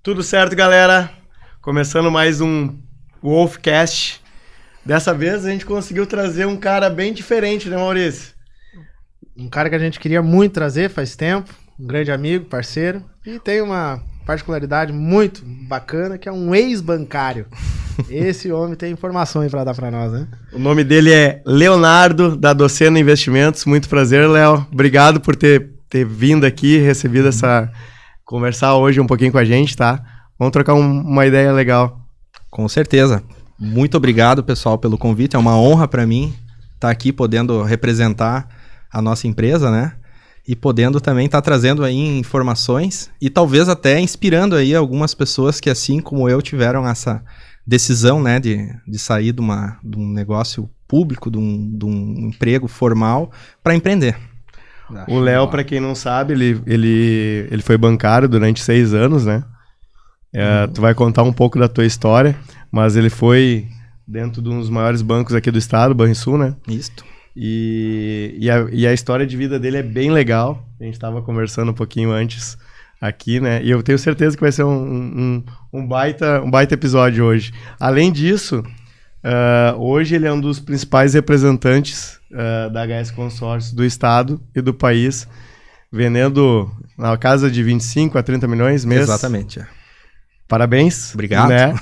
Tudo certo, galera? Começando mais um Wolfcast. Dessa vez a gente conseguiu trazer um cara bem diferente, né, Maurício? Um cara que a gente queria muito trazer faz tempo, um grande amigo, parceiro, e tem uma particularidade muito bacana, que é um ex-bancário. Esse homem tem informações para dar para nós, né? O nome dele é Leonardo, da Docena Investimentos. Muito prazer, Léo. Obrigado por ter vindo aqui, recebido conversar hoje um pouquinho com a gente, tá? Vamos trocar uma ideia legal. Com certeza. Muito obrigado, pessoal, pelo convite. É uma honra para mim estar aqui podendo representar a nossa empresa, né? E podendo também estar trazendo aí informações e talvez até inspirando aí algumas pessoas que, assim como eu, tiveram essa decisão, né, de sair de um negócio público, de um emprego formal para empreender. O Léo, para quem não sabe, ele foi bancário durante 6 anos, né? Tu vai contar um pouco da tua história, mas ele foi dentro de um dos maiores bancos aqui do estado, Banrisul, né? Isso. E a história de vida dele é bem legal. A gente estava conversando um pouquinho antes aqui, né? E eu tenho certeza que vai ser um baita episódio hoje. Além disso, hoje ele é um dos principais representantes da HS Consórcio do estado e do país, vendendo na casa de 25 a 30 milhões mês. Exatamente. Parabéns. Obrigado. Né?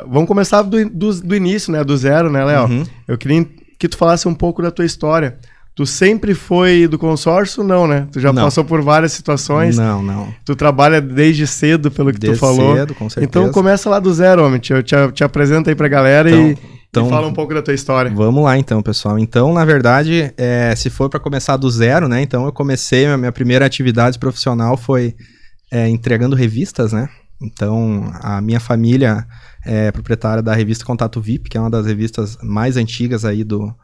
Vamos começar do início, né? Do zero, né, Léo? Uhum. Eu queria que tu falasse um pouco da tua história. Tu sempre foi do consórcio? Não, né? Tu já passou por várias situações. Não. Tu trabalha desde cedo, pelo que tu falou. Desde cedo, com certeza. Então começa lá do zero, homem. Te apresenta aí pra galera e fala um pouco da tua história. Vamos lá então, pessoal. Então, na verdade, se for para começar do zero, né? Então eu comecei, a minha primeira atividade profissional foi entregando revistas, né? Então, a minha família é proprietária da revista Contato VIP, que é uma das revistas mais antigas aí do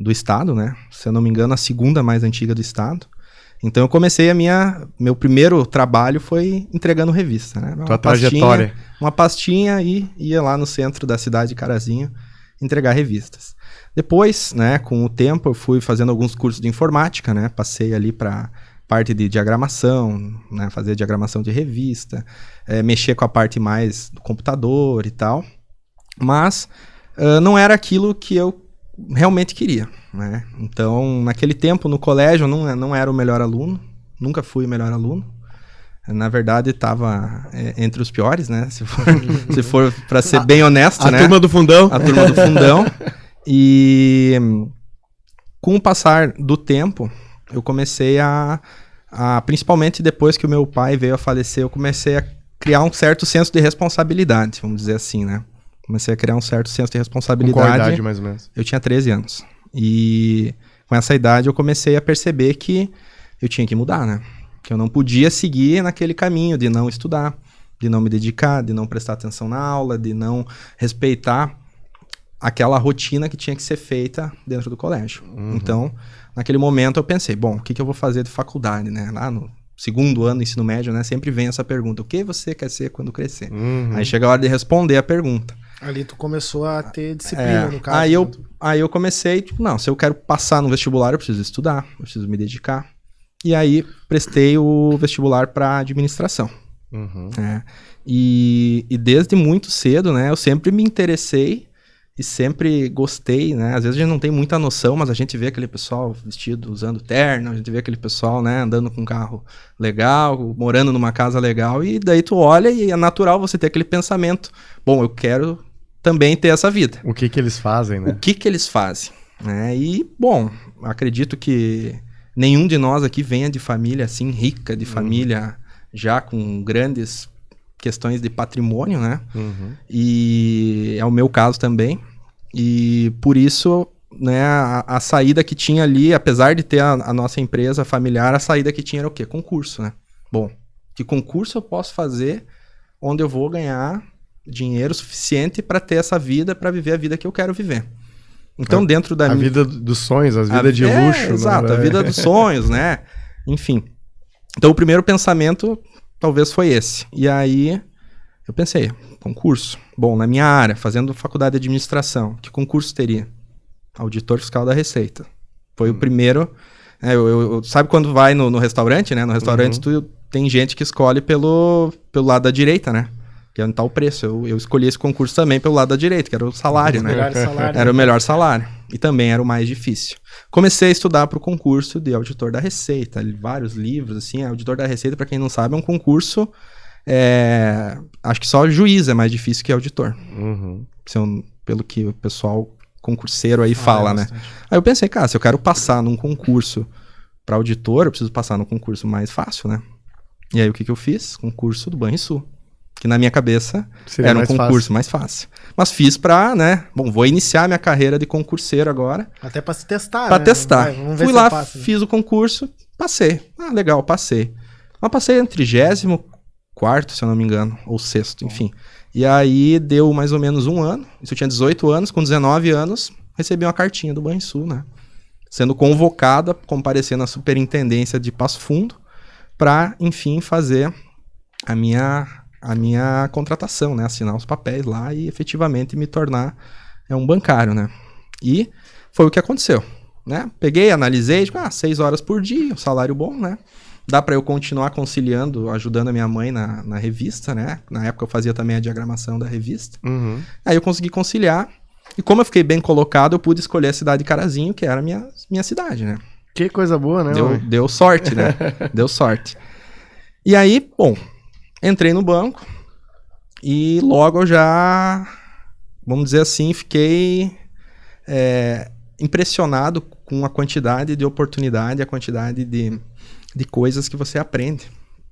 estado, né? Se eu não me engano, a segunda mais antiga do estado. Então, eu comecei meu primeiro trabalho foi entregando revista, né? Tua trajetória. Uma pastinha e ia lá no centro da cidade de Carazinho entregar revistas. Depois, né, com o tempo, eu fui fazendo alguns cursos de informática, né? Passei ali para parte de diagramação, né, fazer diagramação de revista, mexer com a parte mais do computador e tal, mas não era aquilo que eu realmente queria, né? Então, naquele tempo, no colégio, eu não era o melhor aluno, nunca fui o melhor aluno, na verdade, estava entre os piores, né? Se for para ser bem honesto, né? A turma do fundão. A turma do fundão. E com o passar do tempo, eu comecei principalmente depois que o meu pai veio a falecer, eu comecei a criar um certo senso de responsabilidade, vamos dizer assim, né? Comecei a criar um certo senso de responsabilidade. Com qual idade, mais ou menos? Eu tinha 13 anos. E com essa idade eu comecei a perceber que eu tinha que mudar, né? Que eu não podia seguir naquele caminho de não estudar, de não me dedicar, de não prestar atenção na aula, de não respeitar aquela rotina que tinha que ser feita dentro do colégio. Uhum. Então, naquele momento eu pensei, bom, o que eu vou fazer de faculdade, né? Lá no segundo ano do ensino médio, né? Sempre vem essa pergunta, o que você quer ser quando crescer? Uhum. Aí chega a hora de responder a pergunta. Ali tu começou a ter disciplina, no caso. Aí eu comecei, não, se eu quero passar no vestibular, eu preciso estudar, eu preciso me dedicar. E aí prestei o vestibular para administração. Uhum. E desde muito cedo, né? Eu sempre me interessei e sempre gostei, né? Às vezes a gente não tem muita noção, mas a gente vê aquele pessoal vestido, usando terno, a gente vê aquele pessoal, né, andando com um carro legal, morando numa casa legal, e daí tu olha e é natural você ter aquele pensamento, bom, eu quero também ter essa vida. O que eles fazem, né? O que eles fazem, né? E, bom, acredito que nenhum de nós aqui venha de família assim, rica, de família já com grandes questões de patrimônio, né? Uhum. E é o meu caso também. E por isso, né, a saída que tinha ali, apesar de ter a nossa empresa familiar, a saída que tinha era o quê? Concurso, né? Bom, que concurso eu posso fazer onde eu vou ganhar dinheiro suficiente para ter essa vida, para viver a vida que eu quero viver. Então, dentro da... A vida dos sonhos, a vida de luxo. Exato, né? A vida dos sonhos, né? Enfim. Então, o primeiro pensamento talvez foi esse. E aí, eu pensei, concurso. Bom, na minha área, fazendo faculdade de administração, que concurso teria? Auditor fiscal da Receita. Foi o primeiro... sabe quando vai no restaurante, né? No restaurante, tu tem gente que escolhe pelo lado da direita, né? Que é onde tá o preço. Eu escolhi esse concurso também pelo lado da direita, que era o salário, né? Era o melhor salário. E também era o mais difícil. Comecei a estudar para o concurso de auditor da Receita. Vários livros, assim. Auditor da Receita, para quem não sabe, é um concurso... acho que só juiz é mais difícil que auditor. Pelo que o pessoal concurseiro aí fala, né? Aí eu pensei, cara, se eu quero passar num concurso para auditor, eu preciso passar num concurso mais fácil, né? E aí o que eu fiz? Concurso do Banrisul. Que na minha cabeça seria era um mais concurso mais fácil. Mas fiz pra, né? Bom, vou iniciar minha carreira de concurseiro agora. Até pra se testar, Pra né? testar. Vamos ver Fui se lá, é fácil, né? fiz o concurso, passei. Ah, legal, passei. Mas passei entre 34º, se eu não me engano, ou 6º, enfim. E aí deu mais ou menos um ano. Isso eu tinha 18 anos, com 19 anos, recebi uma cartinha do Banrisul, né? Sendo convocado a comparecer na superintendência de Passo Fundo pra, enfim, fazer a minha contratação, né? Assinar os papéis lá e efetivamente me tornar um bancário, né? E foi o que aconteceu, né? Peguei, analisei, tipo, 6 horas por dia, salário bom, né? Dá para eu continuar conciliando, ajudando a minha mãe na revista, né? Na época eu fazia também a diagramação da revista. Aí eu consegui conciliar. E como eu fiquei bem colocado, eu pude escolher a cidade de Carazinho, que era a minha cidade, né? Que coisa boa, né? Deu sorte, né? Deu sorte. E aí, bom, entrei no banco e logo eu já, vamos dizer assim, fiquei impressionado com a quantidade de oportunidade, a quantidade de coisas que você aprende.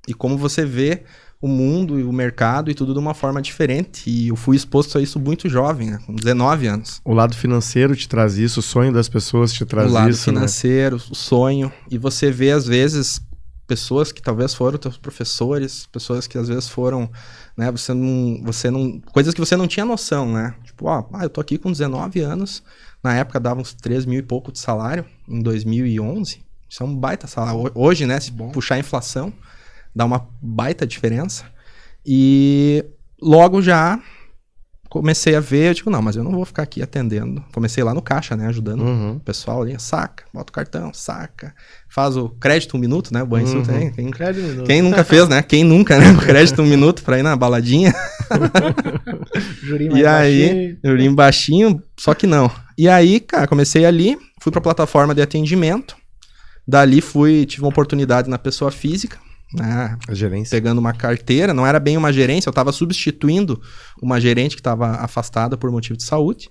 E como você vê o mundo e o mercado e tudo de uma forma diferente. E eu fui exposto a isso muito jovem, né? Com 19 anos. O lado financeiro te traz isso, o sonho das pessoas te traz isso, o lado financeiro, né? O sonho. E você vê, às vezes, pessoas que talvez foram teus professores, pessoas que às vezes foram, né? Você não coisas que você não tinha noção, né? Tipo, eu tô aqui com 19 anos. Na época dava uns 3 mil e pouco de salário, em 2011. Isso é um baita salário. Hoje, né? Se puxar a inflação, dá uma baita diferença. E logo já comecei a ver, eu digo, não, mas eu não vou ficar aqui atendendo. Comecei lá no caixa, né, ajudando o pessoal ali, saca, bota o cartão, saca, faz o crédito 1 minuto, né, o Banrisul tem. Quem nunca fez, né, quem nunca, né, o crédito 1 minuto pra ir na baladinha. Jurinho e aí, baixinho. jurinho baixinho, só que não. E aí, cara, comecei ali, fui pra plataforma de atendimento, dali tive uma oportunidade na pessoa física, né, a gerência. Pegando uma carteira, não era bem uma gerência, eu estava substituindo uma gerente que estava afastada por motivo de saúde,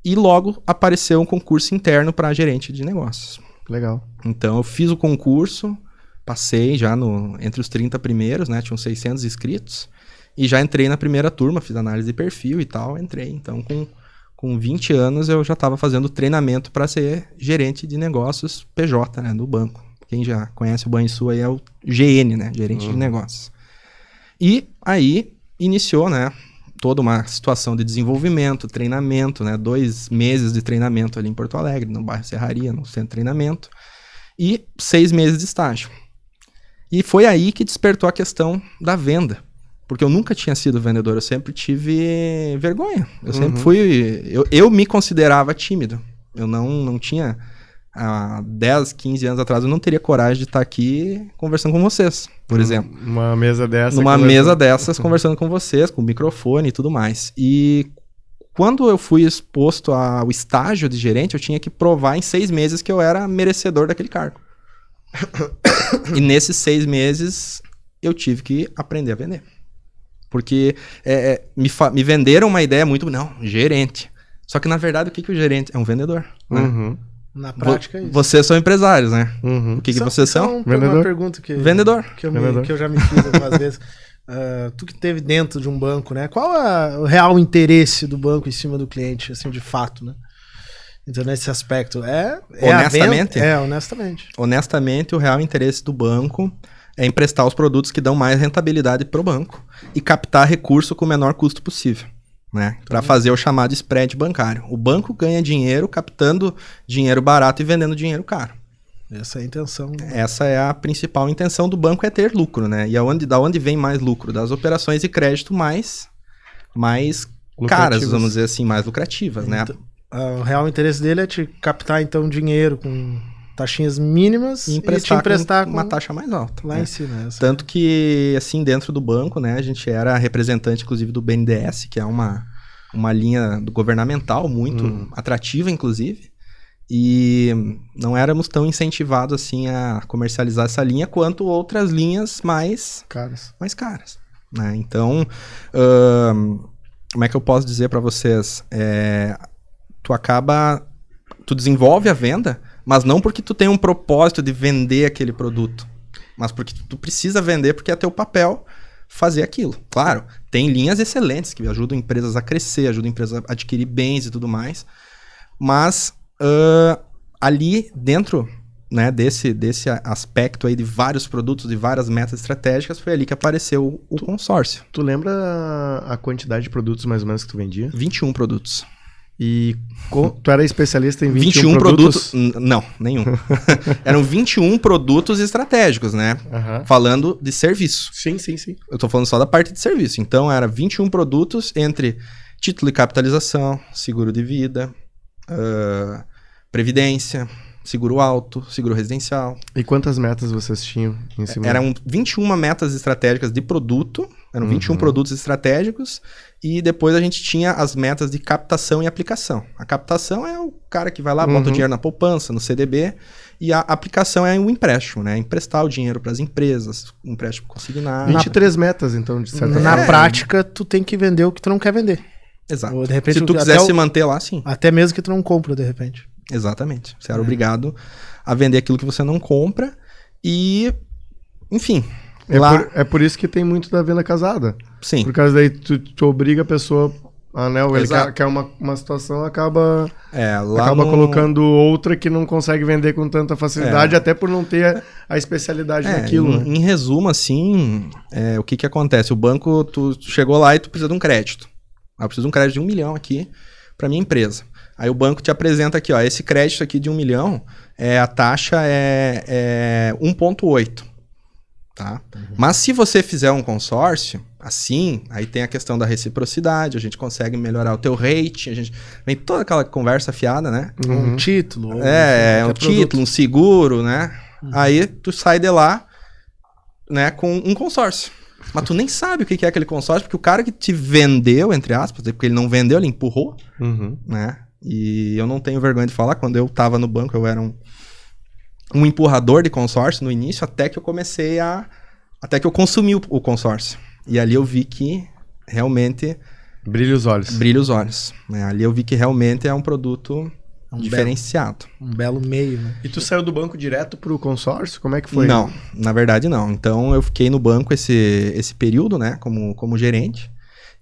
e logo apareceu um concurso interno para gerente de negócios. Legal. Então eu fiz o concurso, passei já entre os 30 primeiros, né, tinham 600 inscritos, e já entrei na primeira turma, fiz análise de perfil e tal, entrei. Então com 20 anos eu já estava fazendo treinamento para ser gerente de negócios PJ, né, do banco. Quem já conhece o Banrisul aí é o GN, né? Gerente de negócios. E aí iniciou, né? Toda uma situação de desenvolvimento, treinamento, né? 2 meses de treinamento ali em Porto Alegre, no bairro Serraria, no centro de treinamento. E 6 meses de estágio. E foi aí que despertou a questão da venda. Porque eu nunca tinha sido vendedor, eu sempre tive vergonha. Eu sempre fui... Eu me considerava tímido. Eu não tinha... Há 10, 15 anos atrás eu não teria coragem de estar aqui conversando com vocês, por exemplo. Numa mesa dessa. Numa mesa dessas, conversando com vocês, com microfone e tudo mais. E quando eu fui exposto ao estágio de gerente, eu tinha que provar em 6 meses que eu era merecedor daquele cargo. E nesses 6 meses eu tive que aprender a vender. Porque me venderam uma ideia muito... Não, gerente. Só que na verdade o que o gerente é? Um vendedor, né? Na prática é isso. Vocês são empresários, né? O que vocês são? Vendedor. Uma pergunta Vendedor. Que eu já me fiz algumas vezes. Tu que esteve dentro de um banco, né? Qual é o real interesse do banco em cima do cliente, assim, de fato, né? Então, nesse aspecto, honestamente? Honestamente. Honestamente, o real interesse do banco é emprestar os produtos que dão mais rentabilidade para o banco e captar recurso com o menor custo possível. Né, para fazer o chamado spread bancário. O banco ganha dinheiro captando dinheiro barato e vendendo dinheiro caro. Essa é a intenção. Essa é a principal intenção do banco, é ter lucro, né? E da onde vem mais lucro? Das operações de crédito mais caras, vamos dizer assim, mais lucrativas, então, né? O real interesse dele é te captar, então, dinheiro com taxinhas mínimas e te emprestar com uma taxa mais alta. lá né? em cima. Tanto que, assim, dentro do banco, né, a gente era representante, inclusive, do BNDES, que é uma linha governamental muito atrativa, inclusive, e não éramos tão incentivados, assim, a comercializar essa linha quanto outras linhas mais caras. Né? Então, como é que eu posso dizer para vocês? Tu desenvolve a venda, mas não porque tu tem um propósito de vender aquele produto, mas porque tu precisa vender porque é teu papel fazer aquilo. Claro, tem linhas excelentes que ajudam empresas a crescer, ajudam empresas a adquirir bens e tudo mais, mas ali dentro, né, desse aspecto aí de vários produtos, de várias metas estratégicas, foi ali que apareceu o consórcio. Tu lembra a quantidade de produtos mais ou menos que tu vendia? 21 produtos. E tu era especialista em 21 produtos? Não, nenhum. Eram 21 produtos estratégicos, né? Falando de serviço. Sim. Eu tô falando só da parte de serviço. Então, era 21 produtos entre título de capitalização, seguro de vida, previdência, seguro auto, seguro residencial. E quantas metas vocês tinham em cima? Eram 21 metas estratégicas de produto, eram 21 produtos estratégicos, e depois a gente tinha as metas de captação e aplicação. A captação é o cara que vai lá, bota o dinheiro na poupança, no CDB, e a aplicação é o empréstimo, né? Emprestar o dinheiro para as empresas, empréstimo consignado. 23 metas, então, de certa forma. Na prática, tu tem que vender o que tu não quer vender. Exato. Ou, de repente, se tu quiser se manter lá, sim. Até mesmo que tu não compra, de repente. Exatamente. Você era obrigado a vender aquilo que você não compra e, enfim... É por isso que tem muito da venda casada. Sim. Por causa daí tu obriga a pessoa a, né, ele quer uma situação, acaba colocando outra que não consegue vender com tanta facilidade, até por não ter a especialidade naquilo. Em resumo, assim, o que acontece? O banco, tu chegou lá e tu precisa de um crédito. Eu preciso de um crédito de 1 milhão aqui para minha empresa. Aí o banco te apresenta aqui, ó, esse crédito aqui de 1 milhão, a taxa é 1,8. Tá? Mas se você fizer um consórcio, assim, aí tem a questão da reciprocidade, a gente consegue melhorar o teu rate, vem toda aquela conversa fiada, né? Um título. Um título, um seguro, né? Aí tu sai de lá, né, com um consórcio. Mas tu nem sabe o que é aquele consórcio, porque o cara que te vendeu, entre aspas, porque ele não vendeu, ele empurrou, né? E eu não tenho vergonha de falar, quando eu tava no banco, eu era um empurrador de consórcio no início, até que eu consumi o consórcio. E ali eu vi que realmente... Brilha os olhos. Né? Ali eu vi que realmente é um produto diferenciado. Um belo meio, né? E tu saiu do banco direto pro consórcio? Como é que foi? Não, na verdade não. Então eu fiquei no banco esse período, né, como gerente.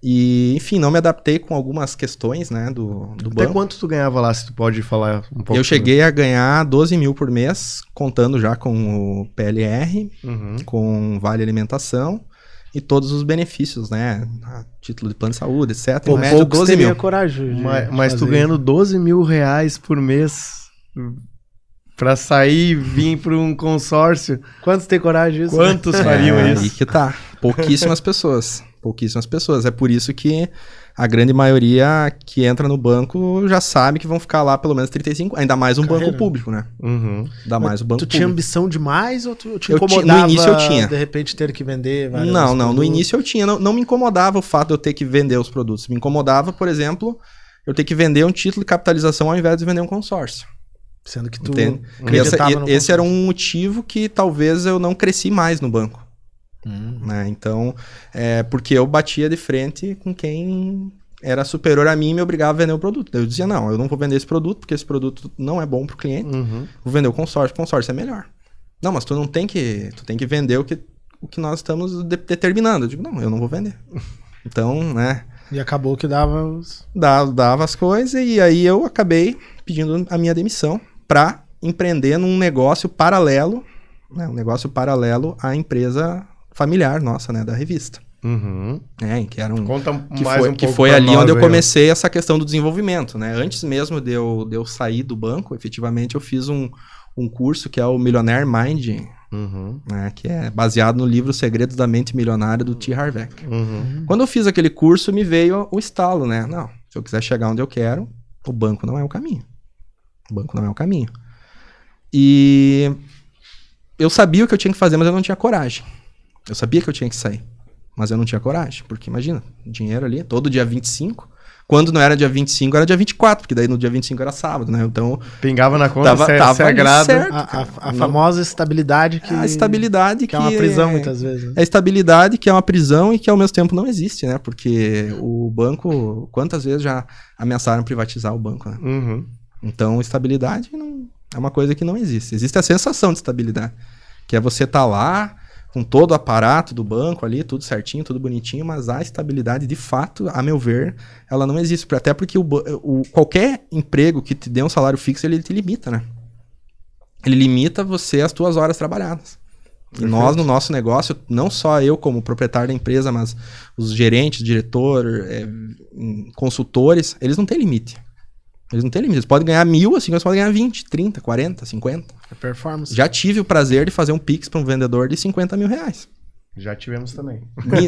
E, enfim, não me adaptei com algumas questões, né, do banco. Até quanto tu ganhava lá, se tu pode falar um pouco? Eu cheguei a ganhar 12 mil por mês, contando já com o PLR, com vale alimentação e todos os benefícios, né, título de plano de saúde, etc. Pô, médio, 12 mil. Coragem mas tu ganhando 12 mil reais por mês pra sair e vir pra um consórcio. Quantos tem coragem disso? Quantos fariam isso? Aí que tá. Pouquíssimas pessoas. É por isso que a grande maioria que entra no banco já sabe que vão ficar lá pelo menos 35, ainda mais um banco público, né? Ainda mais o banco público. Tu tinha ambição demais ou tu te incomodava no início eu tinha. De repente ter que vender vários Não, produtos? no início eu tinha. Não me incomodava o fato de eu ter que vender os produtos. Me incomodava, por exemplo, eu ter que vender um título de capitalização ao invés de vender um consórcio. Sendo que tu esse era um motivo que talvez eu não cresci mais no banco. Né? Então, porque eu batia de frente com quem era superior a mim e me obrigava a vender o produto. Eu dizia, não, eu não vou vender esse produto porque esse produto não é bom para o cliente. Vou vender o consórcio é melhor. Não, mas tu tem que vender o que nós estamos determinando. Eu digo, não, eu não vou vender. Então, né... E acabou que dava as coisas, e aí eu acabei pedindo a minha demissão para empreender num negócio paralelo, né, um negócio paralelo à empresa familiar nossa, né, da revista. Que era que foi ali onde eu comecei essa questão do desenvolvimento, né? Antes mesmo de eu sair do banco, efetivamente eu fiz um curso que é o Millionaire Mind, né, que é baseado no livro Segredos da Mente Milionária do T. Harv Eker. Quando eu fiz aquele curso, me veio o estalo, né? Não, se eu quiser chegar onde eu quero, o banco não é o caminho. E eu sabia o que eu tinha que fazer, mas eu não tinha coragem. Eu sabia que eu tinha que sair, mas eu não tinha coragem, porque imagina, dinheiro ali, todo dia 25. Quando não era dia 25, era dia 24, porque daí no dia 25 era sábado, né? Então... Pingava na conta, tava sagrado. certo, A famosa estabilidade que... A estabilidade que é uma prisão, muitas vezes. Né? É a estabilidade que é uma prisão e que ao mesmo tempo não existe, né? Porque o banco... Quantas vezes já ameaçaram privatizar o banco, né? Uhum. Então, estabilidade não, é uma coisa que não existe. Existe a sensação de estabilidade, que é você estar lá com todo o aparato do banco ali, tudo certinho, tudo bonitinho, mas a estabilidade, de fato, a meu ver, ela não existe. Até porque qualquer emprego que te dê um salário fixo, ele te limita, né? Ele limita você as tuas horas trabalhadas. E nós, no nosso negócio, não só eu como proprietário da empresa, mas os gerentes, diretor, consultores, eles não têm limite. Eles não têm limite. Eles podem ganhar 1.000, assim, eles podem ganhar 20, 30, 40, 50. É performance. Já tive o prazer de fazer um Pix para um vendedor de 50 mil reais. Já tivemos também.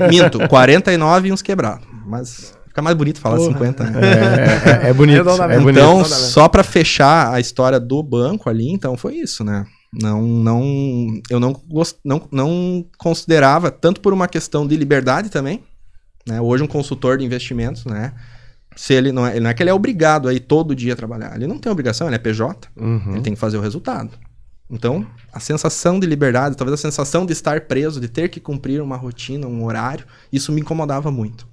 Minto, 49 e uns quebrados. Mas fica mais bonito falar 50, né? É bonito. É bonito. Então, só para fechar a história do banco ali, então foi isso, né? Eu não considerava, tanto por uma questão de liberdade também, né? Hoje um consultor de investimentos, né? Se ele não é que ele é obrigado a ir todo dia trabalhar. Ele não tem obrigação, ele é PJ. Uhum. Ele tem que fazer o resultado. Então, a sensação de liberdade, talvez a sensação de estar preso, de ter que cumprir uma rotina, um horário, isso me incomodava muito.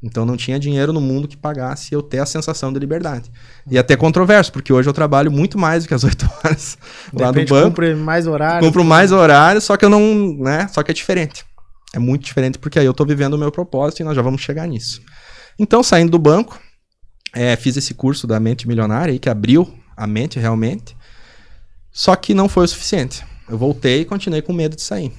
Então, não tinha dinheiro no mundo que pagasse eu ter a sensação de liberdade. E até controverso, porque hoje eu trabalho muito mais do que as 8 horas lá no banco. Cumpre mais horário. Cumpro mais horário, só que eu não, né? Só que é diferente. É muito diferente, porque aí eu tô vivendo o meu propósito e nós já vamos chegar nisso. Então, saindo do banco, fiz esse curso da Mente Milionária aí, que abriu a mente realmente. Só que não foi o suficiente. Eu voltei e continuei com medo de sair.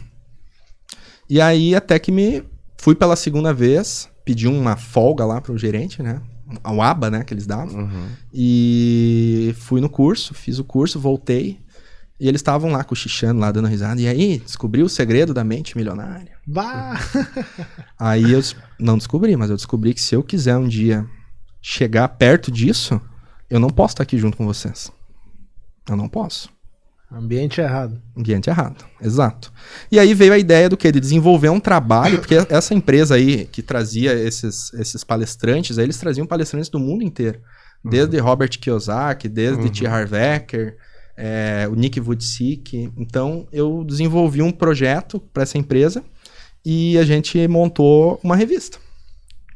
E aí, até que fui pela segunda vez, pedi uma folga lá pro gerente, né? O ABA, né, que eles davam. Uhum. E fui no curso, fiz o curso, voltei. E eles estavam lá cochichando, lá dando risada. E aí, descobri o segredo da mente milionária. Bah! Aí eu não descobri, mas eu descobri que se eu quiser um dia chegar perto disso, eu não posso estar aqui junto com vocês. Eu não posso. Ambiente errado. Ambiente errado, exato. E aí veio a ideia do quê? De desenvolver um trabalho, porque essa empresa aí que trazia esses palestrantes, aí eles traziam palestrantes do mundo inteiro. Desde Robert Kiyosaki, desde T. Harv Eker, o Nick Vujicic. Então eu desenvolvi um projeto para essa empresa e a gente montou uma revista.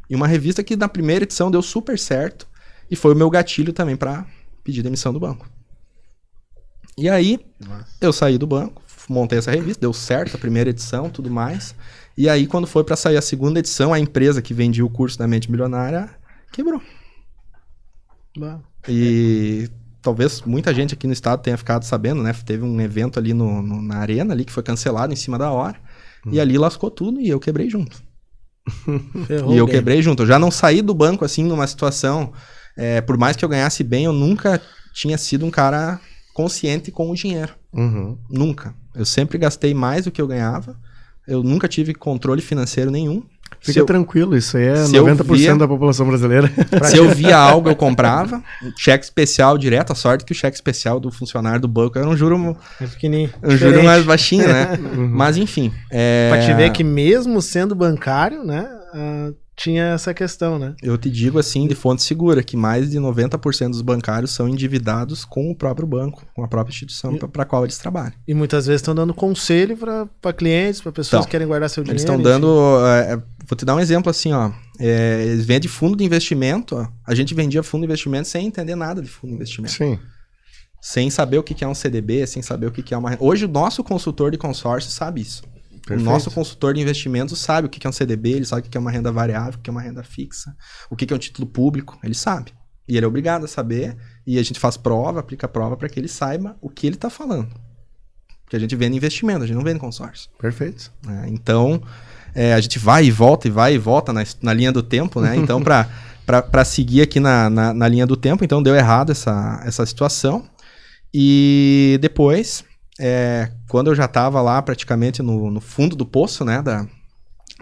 E uma revista que na primeira edição deu super certo e foi o meu gatilho também para pedir demissão do banco. E aí, eu saí do banco, montei essa revista, deu certo a primeira edição, tudo mais. E aí, quando foi para sair a segunda edição, a empresa que vendia o curso da Mente Milionária quebrou. E talvez muita gente aqui no estado tenha ficado sabendo, né? Teve um evento ali na arena, ali, que foi cancelado em cima da hora. E ali lascou tudo e eu quebrei junto. Quebrei junto. Eu já não saí do banco, assim, numa situação... por mais que eu ganhasse bem, eu nunca tinha sido um cara consciente com o dinheiro. Uhum. Nunca. Eu sempre gastei mais do que eu ganhava. Eu nunca tive controle financeiro nenhum. Fica tranquilo, isso aí é 90% da população brasileira. Se eu via algo, eu comprava. Cheque especial direto. A sorte que o cheque especial do funcionário do banco era um juro... É pequenininho. Um juro mais baixinho, né? Mas enfim. Pra te ver que mesmo sendo bancário, né? Tinha essa questão, né? Eu te digo assim, de fonte segura, que mais de 90% dos bancários são endividados com o próprio banco, com a própria instituição para a qual eles trabalham. E muitas vezes estão dando conselho para clientes, para pessoas que querem guardar seu dinheiro. Eles estão dando... vou te dar um exemplo assim, ó. Eles vendem fundo de investimento, ó. A gente vendia fundo de investimento sem entender nada de fundo de investimento. Sim. Sem saber o que é um CDB, sem saber o que é uma... Hoje o nosso consultor de consórcio sabe isso. Perfeito. O nosso consultor de investimentos sabe o que é um CDB, ele sabe o que é uma renda variável, o que é uma renda fixa, o que é um título público, ele sabe. E ele é obrigado a saber, e a gente faz prova, aplica prova para que ele saiba o que ele está falando. Porque a gente vende investimento, a gente não vende consórcio. Perfeito. Então, a gente vai e volta na linha do tempo, né? Então, para seguir aqui na linha do tempo, então deu errado essa situação. E depois... quando eu já estava lá praticamente no fundo do poço, né,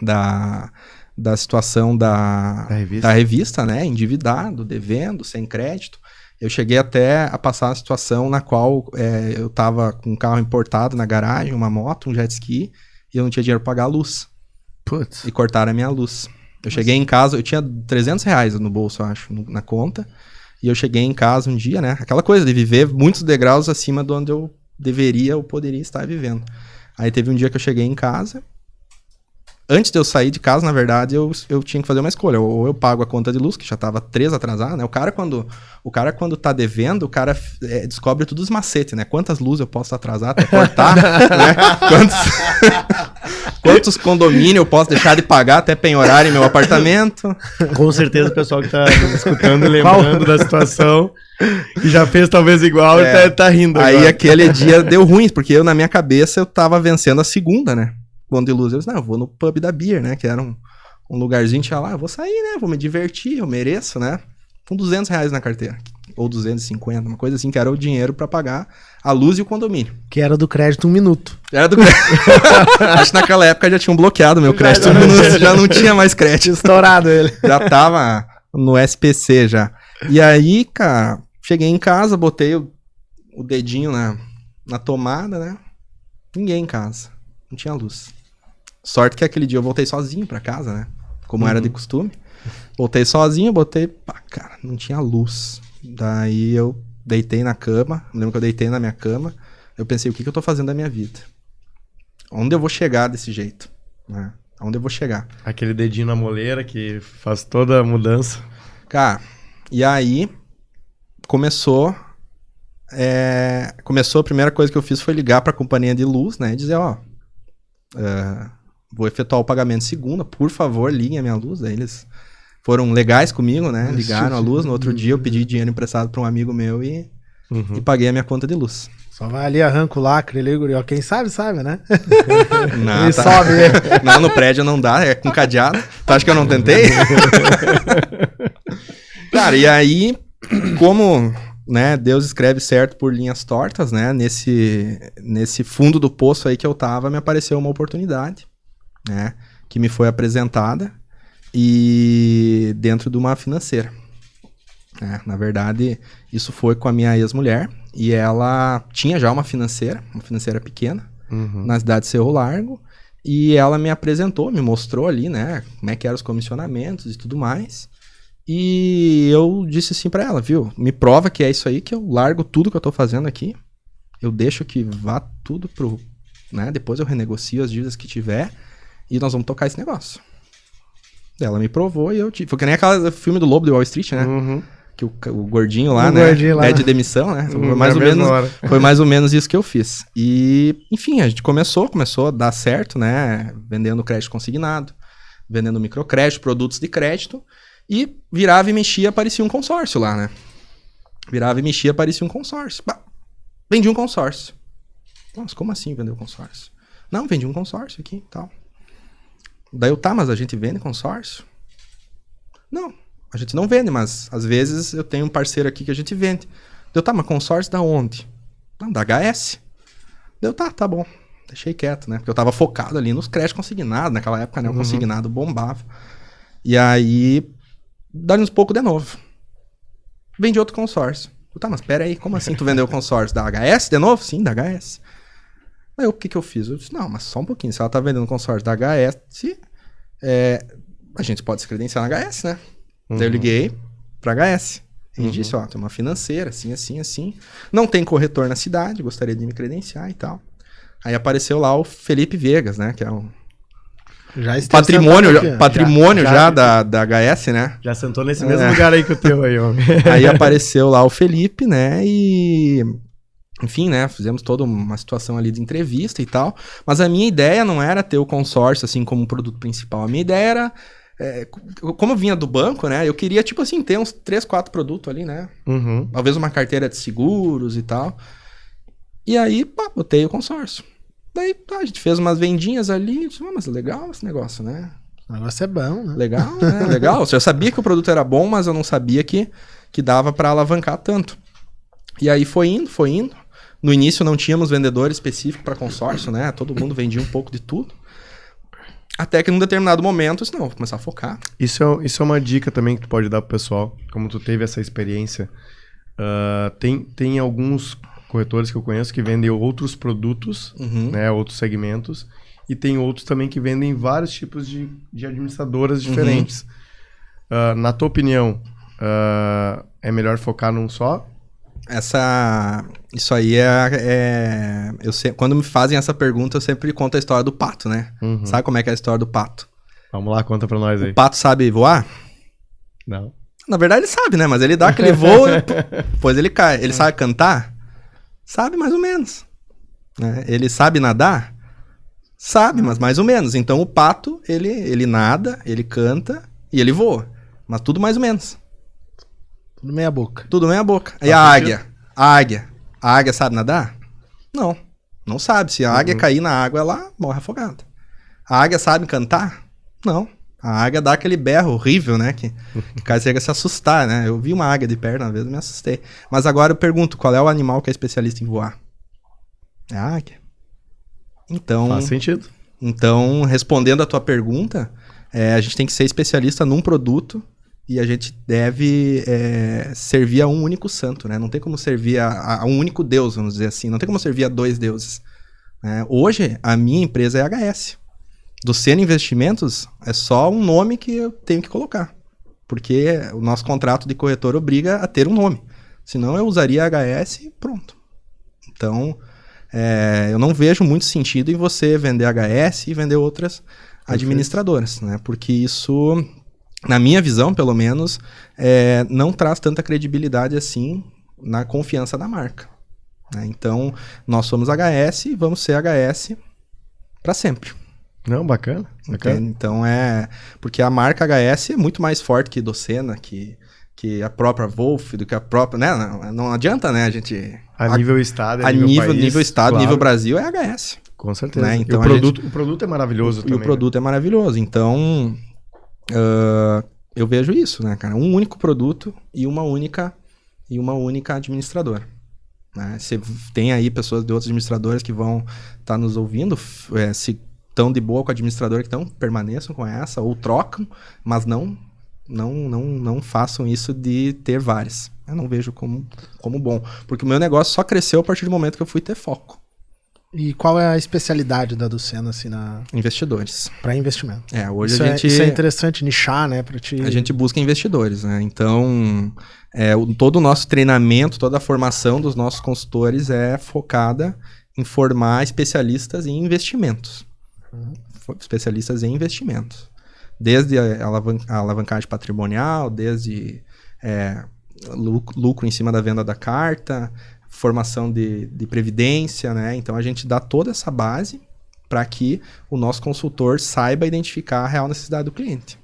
da situação da revista, né, endividado, devendo, sem crédito, Eu cheguei até a passar uma situação na qual eu tava com um carro importado na garagem, uma moto, um jet ski, e eu não tinha dinheiro pra pagar a luz. Putz. E cortaram a minha luz. Eu cheguei em casa, eu tinha R$300 no bolso, eu acho, na conta. E eu cheguei em casa um dia, né? Aquela coisa de viver muitos degraus acima de onde eu deveria ou poderia estar vivendo. Aí teve um dia que eu cheguei em casa. Antes de eu sair de casa, na verdade, eu tinha que fazer uma escolha. Ou eu pago a conta de luz, que já estava 3 atrasada, né? O cara, quando tá devendo, o cara descobre todos os macetes, né? Quantas luzes eu posso atrasar até cortar, né? Quantos condomínios eu posso deixar de pagar até penhorar em meu apartamento. Com certeza o pessoal que tá escutando e lembrando da situação, que já fez talvez igual, tá rindo Aí agora. aquele dia deu ruim, porque na minha cabeça eu tava vencendo a segunda, né? Quando de luz, eu disse, não, eu vou no pub da Beer, né? Que era um lugarzinho, tinha lá, eu vou sair, né? Vou me divertir, eu mereço, né? Com R$200 na carteira. Ou 250, uma coisa assim, que era o dinheiro pra pagar a luz e o condomínio. Que era do crédito 1 minuto. Era do crédito. Acho que naquela época já tinham bloqueado meu crédito. Já não tinha mais crédito. Estourado ele. Já tava no SPC já. E aí, cara, cheguei em casa, botei o dedinho na tomada, né? Ninguém em casa. Não tinha luz. Sorte que aquele dia eu voltei sozinho pra casa, né? Como era de costume. Voltei sozinho, cara, não tinha luz. Daí eu deitei na cama. Lembro que eu deitei na minha cama. Eu pensei, o que eu tô fazendo da minha vida? Onde eu vou chegar desse jeito? Né? Onde eu vou chegar? Aquele dedinho na moleira que faz toda a mudança. Cara, e aí começou a primeira coisa que eu fiz foi ligar pra companhia de luz, né? E dizer, vou efetuar o pagamento segunda, por favor, liguem a minha luz. Aí eles foram legais comigo, né? Ligaram a luz. No outro dia eu pedi dinheiro emprestado pra um amigo meu e paguei a minha conta de luz. Só vai ali, arranca o lacre ali, guri. Quem sabe, né? Não, Ele sobe. Não, no prédio não dá, é com cadeado. Tu acha que eu não tentei? Cara, e aí, como, né, Deus escreve certo por linhas tortas, né? Nesse fundo do poço aí que eu tava, me apareceu uma oportunidade, né? Que me foi apresentada e dentro de uma financeira. Na verdade, isso foi com a minha ex-mulher e ela tinha já uma financeira pequena, na cidade de Cerro Largo, e ela me apresentou, me mostrou ali, né, como é que eram os comissionamentos e tudo mais, e eu disse assim pra ela, viu, me prova que é isso aí, que eu largo tudo que eu tô fazendo aqui, eu deixo que vá tudo né, depois eu renegocio as dívidas que tiver e nós vamos tocar esse negócio. Ela me provou e foi que nem aquele filme do Lobo de Wall Street, né? Que o gordinho lá, né? Pede demissão, né? Foi mais ou menos isso que eu fiz. E, enfim, a gente começou a dar certo, né? Vendendo crédito consignado, vendendo microcrédito, produtos de crédito. E virava e mexia, aparecia um consórcio lá, né? Virava e mexia, aparecia um consórcio. Bah, vendi um consórcio. Nossa, como assim vender um consórcio? Não, vendi um consórcio aqui e tal. Daí mas a gente vende consórcio? Não, a gente não vende, mas às vezes eu tenho um parceiro aqui que a gente vende. Mas consórcio da onde? Não, da HS. Tá bom. Deixei quieto, né? Porque eu tava focado ali nos créditos consignados. Naquela época, né? O consignado bombava. E aí, dá-lhe uns pouco de novo. Vendi outro consórcio. Mas pera aí, como assim tu vendeu o consórcio? Da HS de novo? Sim, da HS. Aí o que eu fiz? Eu disse, não, mas só um pouquinho. Se ela tá vendendo consórcio da HS, a gente pode se credenciar na HS, né? Daí eu liguei pra HS. E disse, tem uma financeira, assim, assim, assim. Não tem corretor na cidade, gostaria de me credenciar e tal. Aí apareceu lá o Felipe Viegas, né? Que é um patrimônio já da HS, né? Já sentou nesse mesmo lugar aí que o teu aí, homem. Aí apareceu lá o Felipe, né? E... Enfim, né, fizemos toda uma situação ali de entrevista e tal, mas a minha ideia não era ter o consórcio, assim, como produto principal. A minha ideia era, como eu vinha do banco, né, eu queria, tipo assim, ter uns 3, 4 produtos ali, né, talvez uma carteira de seguros e tal, e aí, botei o consórcio. Daí, a gente fez umas vendinhas ali, disse, mas legal esse negócio, né. O negócio é bom, né. Legal, né, legal. Eu sabia que o produto era bom, mas eu não sabia que dava pra alavancar tanto. E aí foi indo. No início não tínhamos vendedor específico para consórcio, né? Todo mundo vendia um pouco de tudo. Até que num determinado momento, não, vou começar a focar. Isso é uma dica também que tu pode dar pro pessoal. Como tu teve essa experiência Tem alguns corretores que eu conheço que vendem outros produtos, né, outros segmentos, e tem outros também que vendem vários tipos de administradoras diferentes. Na tua opinião, é melhor focar num só? Isso aí quando me fazem essa pergunta, eu sempre conto a história do pato, né? Sabe como é que é a história do pato? Vamos lá, conta pra nós aí. O pato sabe voar? Não. Na verdade ele sabe, né? Mas ele dá aquele voo e depois ele cai. Ele sabe cantar? Sabe mais ou menos. Né? Ele sabe nadar? Sabe, mas mais ou menos. Então o pato, ele nada, ele canta e ele voa. Mas tudo mais ou menos. Tudo meia boca. Tudo meia boca. E a águia? A águia sabe nadar? Não. Não sabe. Se a águia cair na água, ela morre afogada. A águia sabe cantar? Não. A águia dá aquele berro horrível, né? Que o cara chega a se assustar, né? Eu vi uma águia de perto uma vez e me assustei. Mas agora eu pergunto, qual é o animal que é especialista em voar? É a águia. Então... Faz sentido. Então, respondendo a tua pergunta, a gente tem que ser especialista num produto e a gente deve servir a um único santo, né? Não tem como servir a um único Deus, vamos dizer assim. Não tem como servir a 2 deuses. Hoje, a minha empresa é HS. Do Sena Investimentos é só um nome que eu tenho que colocar. Porque o nosso contrato de corretor obriga a ter um nome. Senão eu usaria HS e pronto. Então, eu não vejo muito sentido em você vender HS e vender outras administradoras, né? Porque isso, na minha visão, pelo menos, não traz tanta credibilidade assim na confiança da marca. Né? Então, nós somos HS e vamos ser HS para sempre. Não, bacana. Então porque a marca HS é muito mais forte que Docena, que a própria Wolf, do que a própria, né? Não adianta, né, a gente... Nível estado, nível estado, claro. Nível Brasil é HS. Com certeza. Né? Então, o produto é maravilhoso também. E o produto é maravilhoso. Então, eu vejo isso, né, cara? Um único produto e uma única administradora. Né? Você tem aí pessoas de outras administradoras que vão estar nos ouvindo, se estão de boa com a administradora que estão, permaneçam com essa, ou trocam, mas não façam isso de ter várias. Eu não vejo como bom. Porque o meu negócio só cresceu a partir do momento que eu fui ter foco. E qual é a especialidade da Docena, assim, Investidores. Para investimento. Hoje isso é interessante nichar, né? A gente busca investidores, né? Então, todo o nosso treinamento, toda a formação dos nossos consultores é focada em formar especialistas em investimentos. Especialistas em investimentos. Desde a alavancagem patrimonial, desde lucro em cima da venda da carta, formação de previdência, né? Então a gente dá toda essa base para que o nosso consultor saiba identificar a real necessidade do cliente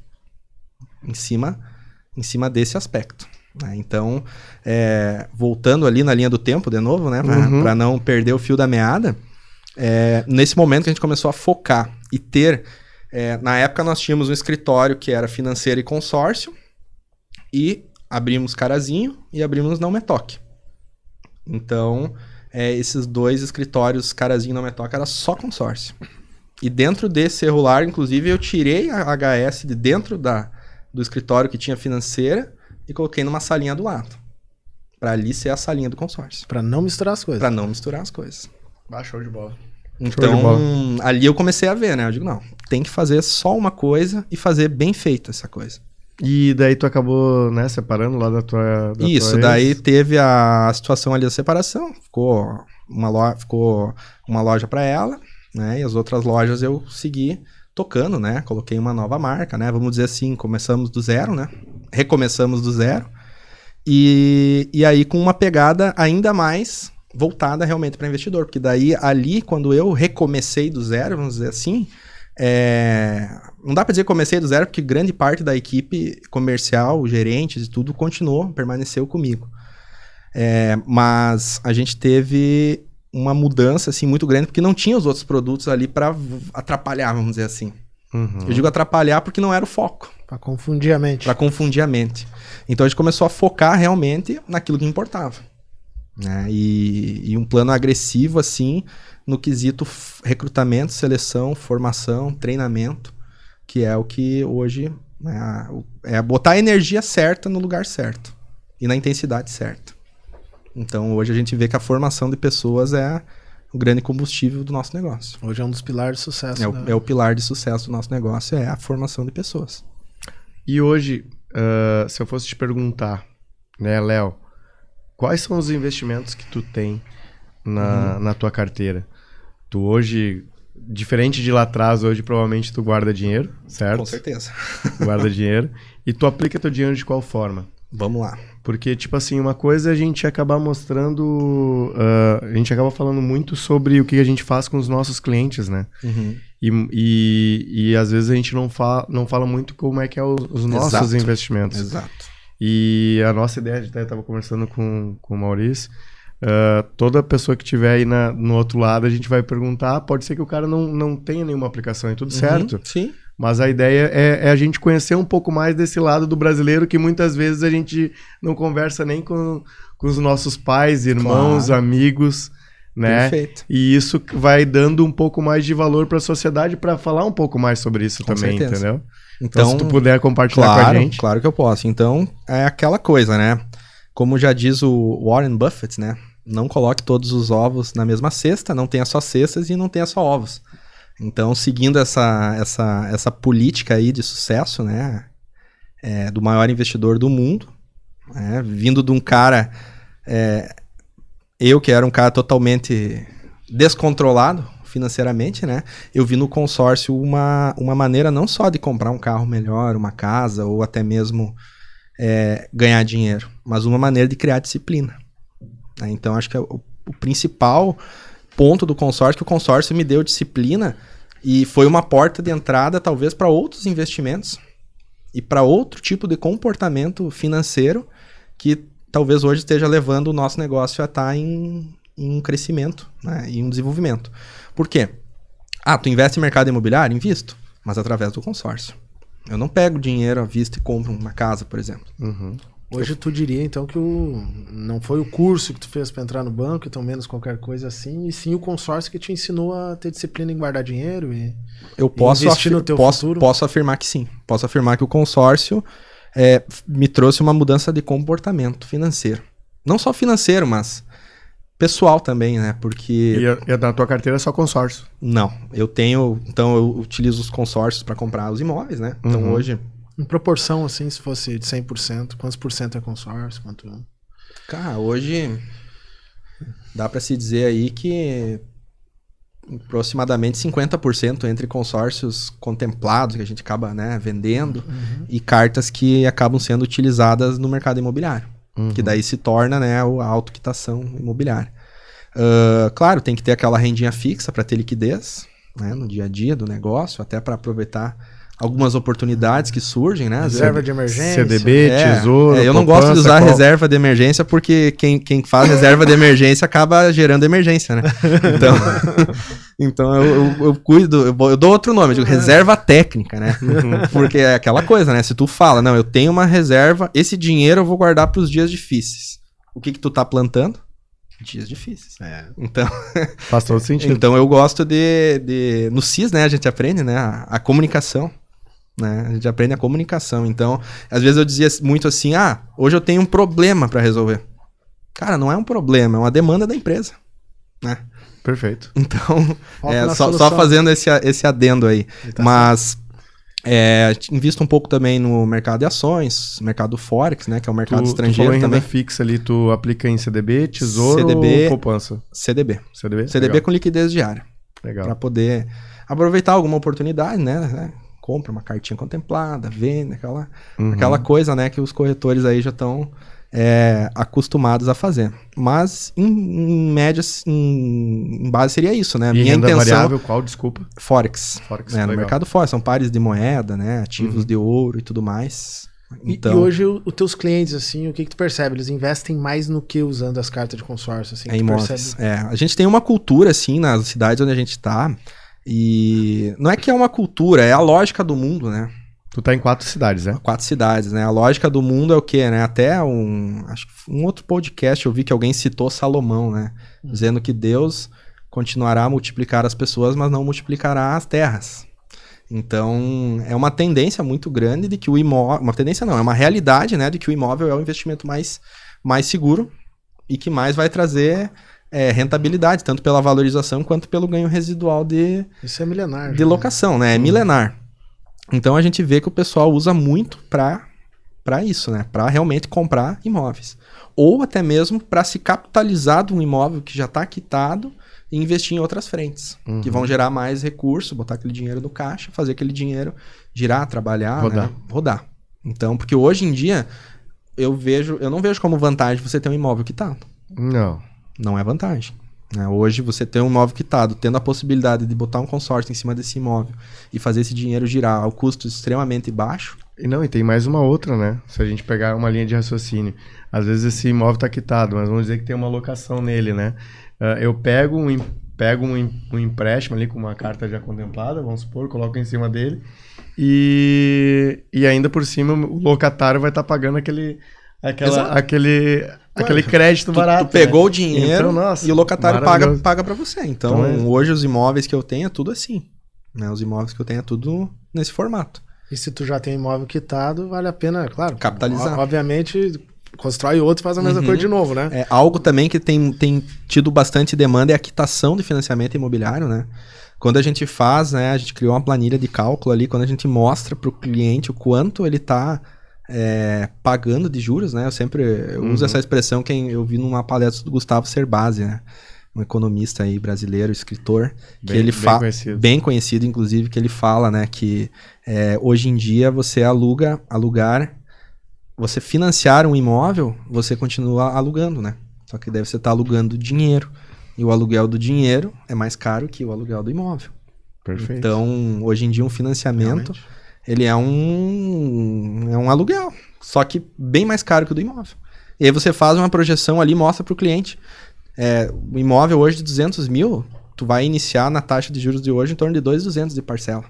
em cima desse aspecto. Né? Então, voltando ali na linha do tempo de novo, né? Para não perder o fio da meada, nesse momento que a gente começou a focar e ter... na época nós tínhamos um escritório que era financeiro e consórcio e abrimos Carazinho e abrimos Não Me Toque. Então, esses 2 escritórios, Carazinho e Não Me Toque, era só consórcio. E dentro desse regular, inclusive, eu tirei a HS de dentro do escritório que tinha financeira e coloquei numa salinha do lado. Para ali ser a salinha do consórcio. Para não misturar as coisas. Show de bola. Então, ali eu comecei a ver, né? Eu digo, não, tem que fazer só uma coisa e fazer bem feita essa coisa. E daí tu acabou, né, separando lá da tua... Isso, daí teve a situação ali da separação, ficou uma loja para ela, né? E as outras lojas eu segui tocando, né? Coloquei uma nova marca, né? Vamos dizer assim, começamos do zero, né? Recomeçamos do zero. E aí com uma pegada ainda mais... voltada realmente para investidor, porque daí ali, quando eu recomecei do zero, vamos dizer assim, não dá para dizer que comecei do zero, porque grande parte da equipe comercial, gerentes e tudo, permaneceu comigo. Mas a gente teve uma mudança assim, muito grande, porque não tinha os outros produtos ali para atrapalhar, vamos dizer assim. Eu digo atrapalhar porque não era o foco. Para confundir a mente. Então a gente começou a focar realmente naquilo que importava. Né? E um plano agressivo assim no quesito recrutamento, seleção, formação, treinamento, que é o que hoje, né, é botar a energia certa no lugar certo e na intensidade certa. Então, hoje a gente vê que a formação de pessoas é o grande combustível do nosso negócio. Hoje é um dos pilares de sucesso. É o pilar de sucesso do nosso negócio, é a formação de pessoas. E hoje, se eu fosse te perguntar, né, Léo, quais são os investimentos que tu tem na tua carteira? Tu hoje, diferente de lá atrás, hoje provavelmente tu guarda dinheiro, certo? Com certeza. Guarda dinheiro. E tu aplica teu dinheiro de qual forma? Vamos lá. Porque, tipo assim, uma coisa é a gente acabar mostrando... a gente acaba falando muito sobre o que a gente faz com os nossos clientes, né? Uhum. E às vezes a gente não fala muito como é que é os nossos investimentos. Exato. E a nossa ideia, eu estava conversando com o Maurício, toda pessoa que estiver aí no outro lado, a gente vai perguntar, pode ser que o cara não tenha nenhuma aplicação, e tudo certo. Sim. Mas a ideia é a gente conhecer um pouco mais desse lado do brasileiro, que muitas vezes a gente não conversa nem com os nossos pais, irmãos, amigos, né? Perfeito. E isso vai dando um pouco mais de valor para a sociedade, para falar um pouco mais sobre isso Com também, certeza. entendeu? Então, Se tu puder compartilhar com a gente. Claro que eu posso. Então, é aquela coisa, né? Como já diz o Warren Buffett, né? Não coloque todos os ovos na mesma cesta, não tenha só cestas e não tenha só ovos. Então, seguindo essa política aí de sucesso, né? Do maior investidor do mundo, vindo de um cara... eu que era um cara totalmente descontrolado financeiramente, né? Eu vi no consórcio uma maneira não só de comprar um carro melhor, uma casa, ou até mesmo ganhar dinheiro, mas uma maneira de criar disciplina. Né? Então, acho que o principal ponto do consórcio, que o consórcio me deu disciplina e foi uma porta de entrada, talvez, para outros investimentos e para outro tipo de comportamento financeiro que talvez hoje esteja levando o nosso negócio a estar em um crescimento, né? E um desenvolvimento. Por quê? Tu investe em mercado imobiliário? Invisto, mas através do consórcio. Eu não pego dinheiro à vista e compro uma casa, por exemplo. Uhum. Hoje tu diria, então, que não foi o curso que tu fez para entrar no banco, então menos qualquer coisa assim, e sim o consórcio que te ensinou a ter disciplina em guardar dinheiro e investir no teu futuro? Posso afirmar que sim. Posso afirmar que o consórcio me trouxe uma mudança de comportamento financeiro. Não só financeiro, mas pessoal também, né? Porque... E na tua carteira é só consórcio? Não. Então eu utilizo os consórcios para comprar os imóveis, né? Então hoje... Em proporção, assim, se fosse de 100%, quantos por cento é consórcio? Cara, hoje dá para se dizer aí que aproximadamente 50% entre consórcios contemplados, que a gente acaba, né, vendendo, e cartas que acabam sendo utilizadas no mercado imobiliário. Que daí se torna, né, a autoquitação imobiliária. Claro, tem que ter aquela rendinha fixa para ter liquidez, né, no dia a dia do negócio, até para aproveitar algumas oportunidades que surgem, né? Reserva de emergência. CDB, tesouro, eu não gosto de usar reserva de emergência porque quem faz reserva de emergência acaba gerando emergência, né? Então eu cuido, eu dou outro nome, eu digo reserva técnica, né? Porque é aquela coisa, né? Se tu fala, não, eu tenho uma reserva, esse dinheiro eu vou guardar para os dias difíceis. O que tu tá plantando? Dias difíceis. Então, faz todo sentido. Então eu gosto no CIS, né? A gente aprende, né? A comunicação. Né? A gente aprende a comunicação. Então, às vezes eu dizia muito assim, hoje eu tenho um problema para resolver. Cara, não é um problema, é uma demanda da empresa. Né? Perfeito. Então, só fazendo esse adendo aí. Mas invisto um pouco também no mercado de ações, mercado Forex, né? Que é o mercado estrangeiro tu falou em também. Renda fixa ali, tu aplica em CDB, tesouro CDB, ou poupança? CDB. CDB? CDB Legal. com liquidez diária. Legal. Para poder aproveitar alguma oportunidade, né? Compra uma cartinha contemplada, vende, aquela coisa, né, que os corretores aí já estão acostumados a fazer. Mas, em média, em base seria isso, né? Minha intenção... variável, qual, desculpa? Forex. No mercado Forex, são pares de moeda, né, ativos de ouro e tudo mais. Então, e hoje, os teus clientes, assim, o que tu percebe? Eles investem mais no que usando as cartas de consórcio? Assim, imóveis. A gente tem uma cultura, assim, nas cidades onde a gente está. E não é que é uma cultura, é a lógica do mundo, né? Tu tá em 4 cidades, né? 4 cidades, né? A lógica do mundo é o quê, né? Até acho que um outro podcast eu vi que alguém citou Salomão, né? Dizendo que Deus continuará a multiplicar as pessoas, mas não multiplicará as terras. Então, é uma tendência muito grande de que o imóvel... Uma tendência não, é uma realidade, né? De que o imóvel é o investimento mais seguro e que mais vai trazer rentabilidade, tanto pela valorização quanto pelo ganho residual de Isso é milenar. de locação, né? É milenar. Então a gente vê que o pessoal usa muito para isso, né? Para realmente comprar imóveis. Ou até mesmo para se capitalizar de um imóvel que já está quitado e investir em outras frentes, que vão gerar mais recurso, botar aquele dinheiro no caixa, fazer aquele dinheiro girar, trabalhar, Rodar. né? Rodar. Então, porque hoje em dia eu não vejo como vantagem você ter um imóvel quitado. Não. Não é vantagem. Né? Hoje você ter um imóvel quitado, tendo a possibilidade de botar um consórcio em cima desse imóvel e fazer esse dinheiro girar ao custo extremamente baixo. E tem mais uma outra, né? Se a gente pegar uma linha de raciocínio. Às vezes esse imóvel está quitado, mas vamos dizer que tem uma locação nele, né? Eu pego um empréstimo ali com uma carta já contemplada, vamos supor, coloco em cima dele e ainda por cima o locatário vai estar pagando aquele crédito barato. Tu pegou né? o dinheiro Então, nossa, e o locatário maravilhoso. paga para você. Então, hoje os imóveis que eu tenho é tudo assim. Né? Os imóveis que eu tenho é tudo nesse formato. E se tu já tem imóvel quitado, vale a pena, claro. Capitalizar. Obviamente, constrói outro e faz a mesma coisa de novo, né? Algo também que tem tido bastante demanda é a quitação de financiamento imobiliário, né? Quando a gente faz, né, a gente criou uma planilha de cálculo ali, quando a gente mostra para o cliente o quanto ele está pagando de juros, né? Eu uso essa expressão que eu vi numa palestra do Gustavo Cerbasi, né? Um economista aí brasileiro, escritor, bem conhecido, inclusive, que ele fala, né, que hoje em dia você você financiar um imóvel, você continua alugando, né? Só que daí você está alugando dinheiro. E o aluguel do dinheiro é mais caro que o aluguel do imóvel. Perfeito. Então, hoje em dia, um financiamento, ele é um aluguel. Só que bem mais caro que o do imóvel. E aí você faz uma projeção ali, mostra para o cliente. O imóvel hoje de 200 mil, tu vai iniciar na taxa de juros de hoje em torno de 2.200 de parcela.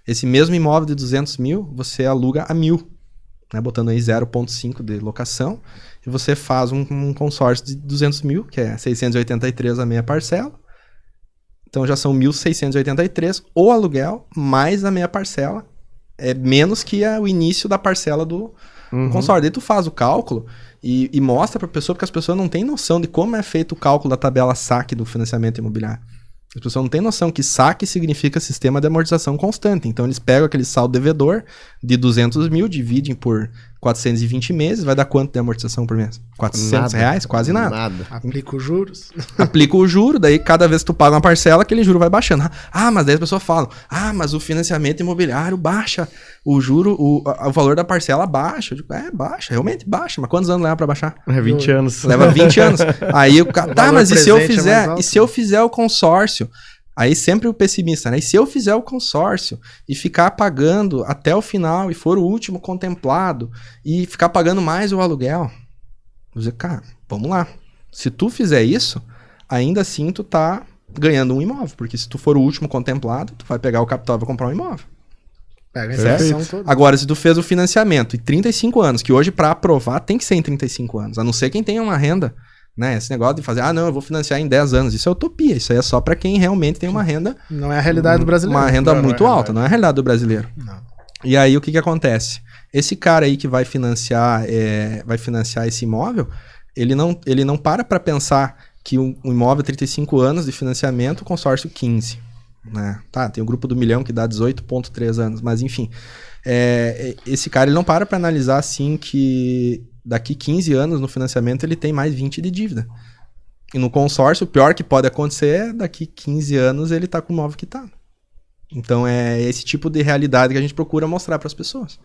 Esse mesmo imóvel de 200 mil, você aluga a 1.000, né, botando aí 0,5 de locação, e você faz um consórcio de 200 mil, que é 683 a meia parcela. Então já são 1.683 o aluguel, mais a meia parcela, menos que o início da parcela do consórcio. Daí tu faz o cálculo e mostra para a pessoa, porque as pessoas não têm noção de como é feito o cálculo da tabela SAC do financiamento imobiliário. As pessoas não têm noção que SAC significa sistema de amortização constante. Então eles pegam aquele saldo devedor de 200 mil, dividem por 420 meses, vai dar quanto de amortização por mês? 400 reais? Quase nada. Aplica os juros. Aplica o juro, daí cada vez que tu paga uma parcela, aquele juro vai baixando. Mas daí as pessoas falam, mas o financiamento imobiliário baixa, o juro, o valor da parcela baixa. Eu digo, baixa, realmente baixa, mas quantos anos leva pra baixar? 20 anos. Leva 20 anos. Aí o cara, mas e se eu fizer, e se eu fizer o consórcio? Aí sempre o pessimista, né? E se eu fizer o consórcio e ficar pagando até o final e for o último contemplado e ficar pagando mais o aluguel? Eu dizer, cara, vamos lá. Se tu fizer isso, ainda assim tu tá ganhando um imóvel. Porque se tu for o último contemplado, tu vai pegar o capital e vai comprar um imóvel. Pega a inflação toda. Agora, se tu fez o financiamento em 35 anos, que hoje para aprovar tem que ser em 35 anos, a não ser quem tenha uma renda, né? Esse negócio de fazer, não, eu vou financiar em 10 anos. Isso é utopia. Isso aí é só para quem realmente tem uma renda... Não é a realidade do brasileiro. Uma renda muito alta, não é a realidade do brasileiro. Não. E aí, o que acontece? Esse cara aí que vai financiar esse imóvel, ele não para pensar que um imóvel 35 anos de financiamento, o consórcio 15. Né? Tá, tem o grupo do milhão que dá 18,3 anos, mas enfim. Esse cara ele não para analisar assim que daqui 15 anos no financiamento ele tem mais 20 de dívida. E no consórcio, o pior que pode acontecer é daqui 15 anos ele tá com o imóvel quitado. Então é esse tipo de realidade que a gente procura mostrar para as pessoas.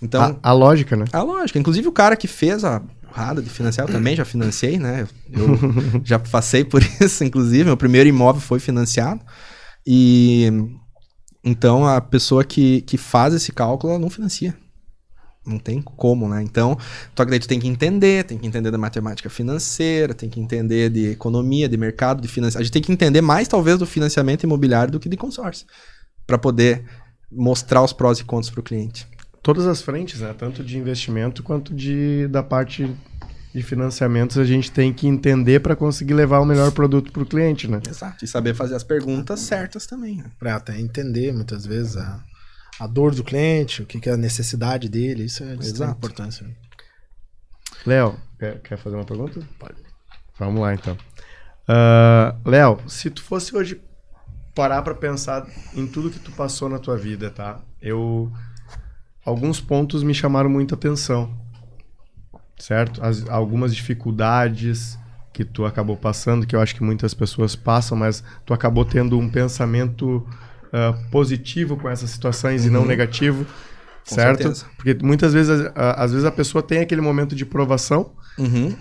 Então, a lógica, né? A lógica. Inclusive o cara que fez a burrada de financiar, eu também já financiei, né? Eu já passei por isso, inclusive. Meu primeiro imóvel foi financiado. E então a pessoa que faz esse cálculo, ela não financia. Não tem como, né? Então, tu tem que entender da matemática financeira, tem que entender de economia, de mercado, de financiamento. A gente tem que entender mais, talvez, do financiamento imobiliário do que de consórcio, para poder mostrar os prós e contras para o cliente. Todas as frentes, né? Tanto de investimento quanto da parte de financiamentos, a gente tem que entender para conseguir levar o melhor produto para o cliente, né? Exato. E saber fazer as perguntas certas também. Né? Para até entender, muitas vezes, a dor do cliente, o que é a necessidade dele, isso é de extrema importância. Léo, quer fazer uma pergunta? Pode. Vamos lá, então. Léo, se tu fosse hoje parar pra pensar em tudo que tu passou na tua vida, tá? Alguns pontos me chamaram muita atenção, certo? Algumas dificuldades que tu acabou passando, que eu acho que muitas pessoas passam, mas tu acabou tendo um pensamento positivo com essas situações e não negativo, certo? certeza. Porque muitas vezes, às vezes a pessoa tem aquele momento de provação,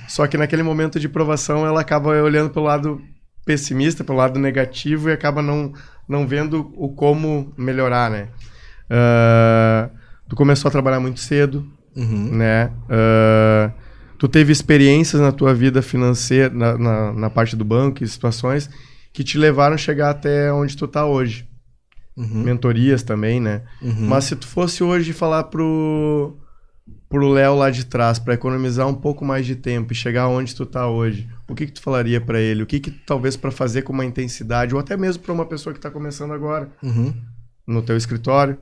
só que naquele momento de provação ela acaba olhando pelo lado pessimista, pelo lado negativo e acaba não vendo o como melhorar, né? Tu começou a trabalhar muito cedo, né? Tu teve experiências na tua vida financeira, na parte do banco e situações que te levaram a chegar até onde tu tá hoje. Mentorias também, né? Mas se tu fosse hoje falar pro Léo lá de trás, para economizar um pouco mais de tempo e chegar onde tu tá hoje, o que tu falaria para ele? O que talvez para fazer com uma intensidade, ou até mesmo para uma pessoa que tá começando agora, no teu escritório,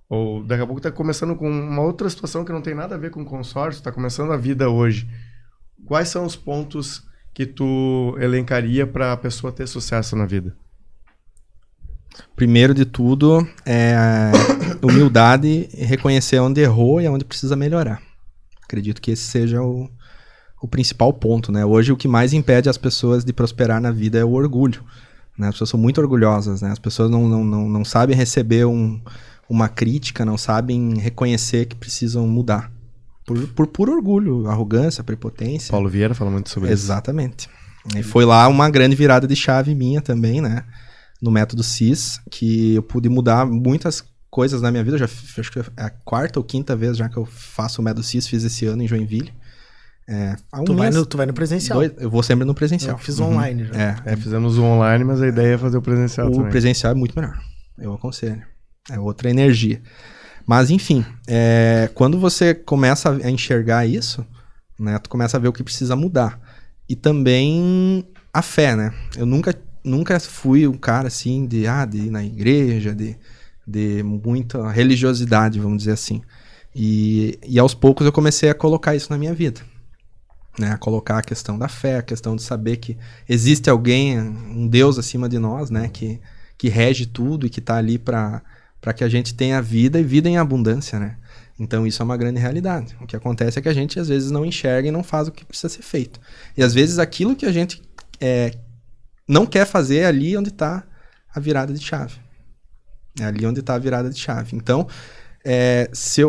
ou daqui a pouco tá começando com uma outra situação que não tem nada a ver com consórcio, tá começando a vida hoje. Quais são os pontos que tu elencaria para a pessoa ter sucesso na vida? Primeiro de tudo, humildade e reconhecer onde errou e onde precisa melhorar. Acredito que esse seja o principal ponto, né? Hoje o que mais impede as pessoas de prosperar na vida é o orgulho, né? As pessoas são muito orgulhosas, né? As pessoas não sabem receber uma crítica, não sabem reconhecer que precisam mudar. Por puro orgulho, arrogância, prepotência. Paulo Vieira fala muito sobre isso. Exatamente. E foi lá uma grande virada de chave minha também, né? No método CIS, que eu pude mudar muitas coisas na minha vida. Eu acho que é a 4ª ou 5ª vez já que eu faço o método CIS, fiz esse ano em Joinville. Tu vai no presencial. Eu vou sempre no presencial. Eu fiz online já. Fizemos o online, mas a ideia é fazer o presencial também. O presencial é muito melhor, eu aconselho. É outra energia. Mas enfim, quando você começa a enxergar isso, né, tu começa a ver o que precisa mudar. E também a fé, né? Eu nunca fui um cara assim de ir na igreja, de muita religiosidade, vamos dizer assim. E aos poucos eu comecei a colocar isso na minha vida, né? A colocar a questão da fé, a questão de saber que existe alguém, um Deus acima de nós, né? Que rege tudo e que está ali para que a gente tenha vida e vida em abundância, né? Então isso é uma grande realidade. O que acontece é que a gente às vezes não enxerga e não faz o que precisa ser feito. E às vezes aquilo que a gente não quer fazer é ali onde está a virada de chave. É ali onde está a virada de chave. Então,